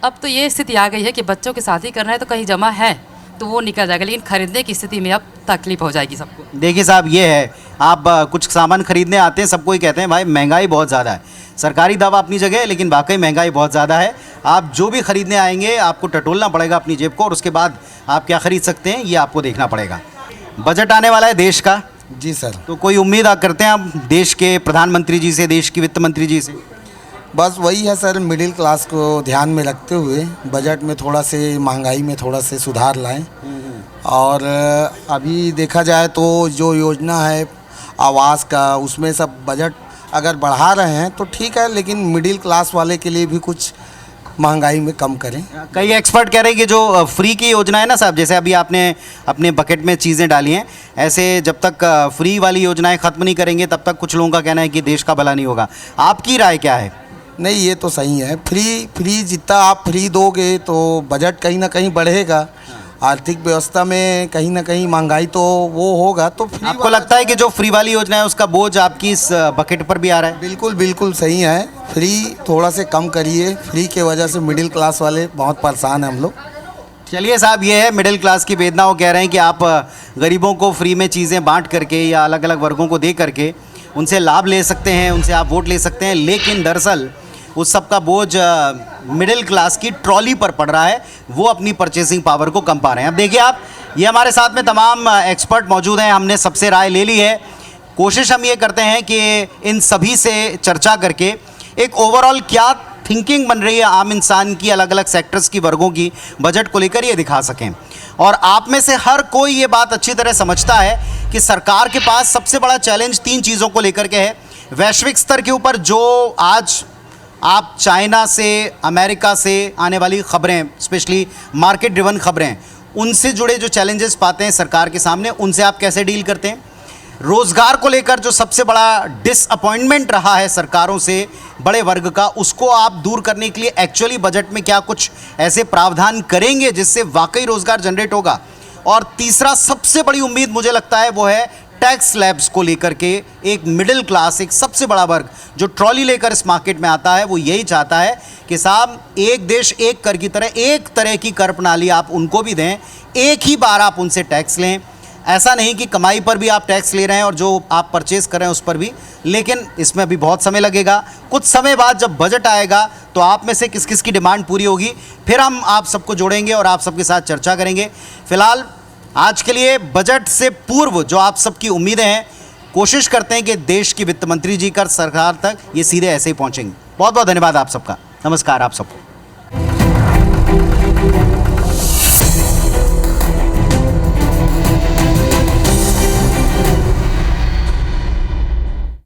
अब तो ये स्थिति आ गई है कि बच्चों की शादी करना है तो कहीं जमा है तो वो निकल जाएगा, लेकिन खरीदने की स्थिति में अब तकलीफ हो जाएगी सबको। देखिए साहब, ये है, आप कुछ सामान खरीदने आते हैं, सबको ही कहते हैं भाई महंगाई बहुत ज़्यादा है। सरकारी दावा अपनी जगह है, लेकिन वाकई महंगाई बहुत ज़्यादा है। आप जो भी खरीदने आएंगे आपको टटोलना पड़ेगा अपनी जेब को, और उसके बाद आप क्या खरीद सकते हैं ये आपको देखना पड़ेगा। बजट आने वाला है देश का। जी सर। तो कोई उम्मीद आप करते हैं आप देश के प्रधानमंत्री जी से, देश की वित्त मंत्री जी से? बस वही है सर, मिडिल क्लास को ध्यान में रखते हुए बजट में थोड़ा से महंगाई में थोड़ा से सुधार लाएं। और अभी देखा जाए तो जो योजना है आवास का, उसमें सब बजट अगर बढ़ा रहे हैं तो ठीक है, लेकिन मिडिल क्लास वाले के लिए भी कुछ महंगाई में कम करें। कई एक्सपर्ट कह रहे हैं कि जो फ्री की योजना है ना साहब, जैसे अभी आपने अपने बकेट में चीज़ें डाली हैं, ऐसे जब तक फ्री वाली योजनाएं ख़त्म नहीं करेंगे तब तक कुछ लोगों का कहना है कि देश का भला नहीं होगा। आपकी राय क्या है? नहीं, ये तो सही है। फ्री जितना आप फ्री दोगे तो बजट कहीं ना कहीं बढ़ेगा, आर्थिक व्यवस्था में कहीं ना कहीं महंगाई तो वो होगा। तो फ्री आपको लगता है कि जो फ्री वाली योजना है उसका बोझ आपकी इस बकेट पर भी आ रहा है? बिल्कुल बिल्कुल सही है। फ्री थोड़ा से कम करिए, फ्री के वजह से मिडिल क्लास वाले बहुत परेशान हैं हम लोग। चलिए साहब, ये है मिडिल क्लास की वेदना। वो कह रहे हैं कि आप गरीबों को फ्री में चीज़ें बांट करके या अलग अलग वर्गों को दे करके उनसे लाभ ले सकते हैं, उनसे आप वोट ले सकते हैं, लेकिन दरअसल उस सब का बोझ मिडिल क्लास की ट्रॉली पर पड़ रहा है, वो अपनी परचेसिंग पावर को कम पा रहे हैं। अब देखिए आप, ये हमारे साथ में तमाम एक्सपर्ट मौजूद हैं, हमने सबसे राय ले ली है। कोशिश हम ये करते हैं कि इन सभी से चर्चा करके एक ओवरऑल क्या थिंकिंग बन रही है आम इंसान की, अलग अलग सेक्टर्स की, वर्गों की बजट को लेकर ये दिखा सकें। और आप में से हर कोई ये बात अच्छी तरह समझता है कि सरकार के पास सबसे बड़ा चैलेंज 3 चीज़ों को लेकर के है। वैश्विक स्तर के ऊपर जो आज आप चाइना से, अमेरिका से आने वाली खबरें, स्पेशली मार्केट ड्रिवन खबरें, उनसे जुड़े जो चैलेंजेस पाते हैं सरकार के सामने, उनसे आप कैसे डील करते हैं? रोज़गार को लेकर जो सबसे बड़ा डिसअपॉइंटमेंट रहा है सरकारों से बड़े वर्ग का, उसको आप दूर करने के लिए एक्चुअली बजट में क्या कुछ ऐसे प्रावधान करेंगे जिससे वाकई रोज़गार जनरेट होगा? और तीसरा सबसे बड़ी उम्मीद मुझे लगता है वो है टैक्स स्लैब्स को लेकर के। एक मिडिल क्लास, एक सबसे बड़ा वर्ग जो ट्रॉली लेकर इस मार्केट में आता है, वो यही चाहता है कि साहब एक देश एक कर की तरह एक तरह की कर प्रणाली आप उनको भी दें, एक ही बार आप उनसे टैक्स लें। ऐसा नहीं कि कमाई पर भी आप टैक्स ले रहे हैं और जो आप परचेस कर रहे हैं उस पर भी, लेकिन इसमें अभी बहुत समय लगेगा। कुछ समय बाद जब बजट आएगा तो आप में से किस किस की डिमांड पूरी होगी, फिर हम आप सबको जोड़ेंगे और आप सबके साथ चर्चा करेंगे। फिलहाल आज के लिए बजट से पूर्व जो आप सबकी उम्मीदें हैं, कोशिश करते हैं कि देश की वित्त मंत्री जी का सरकार तक ये सीधे ऐसे ही पहुंचेंगे। बहुत बहुत धन्यवाद आप सबका। नमस्कार आप सबको।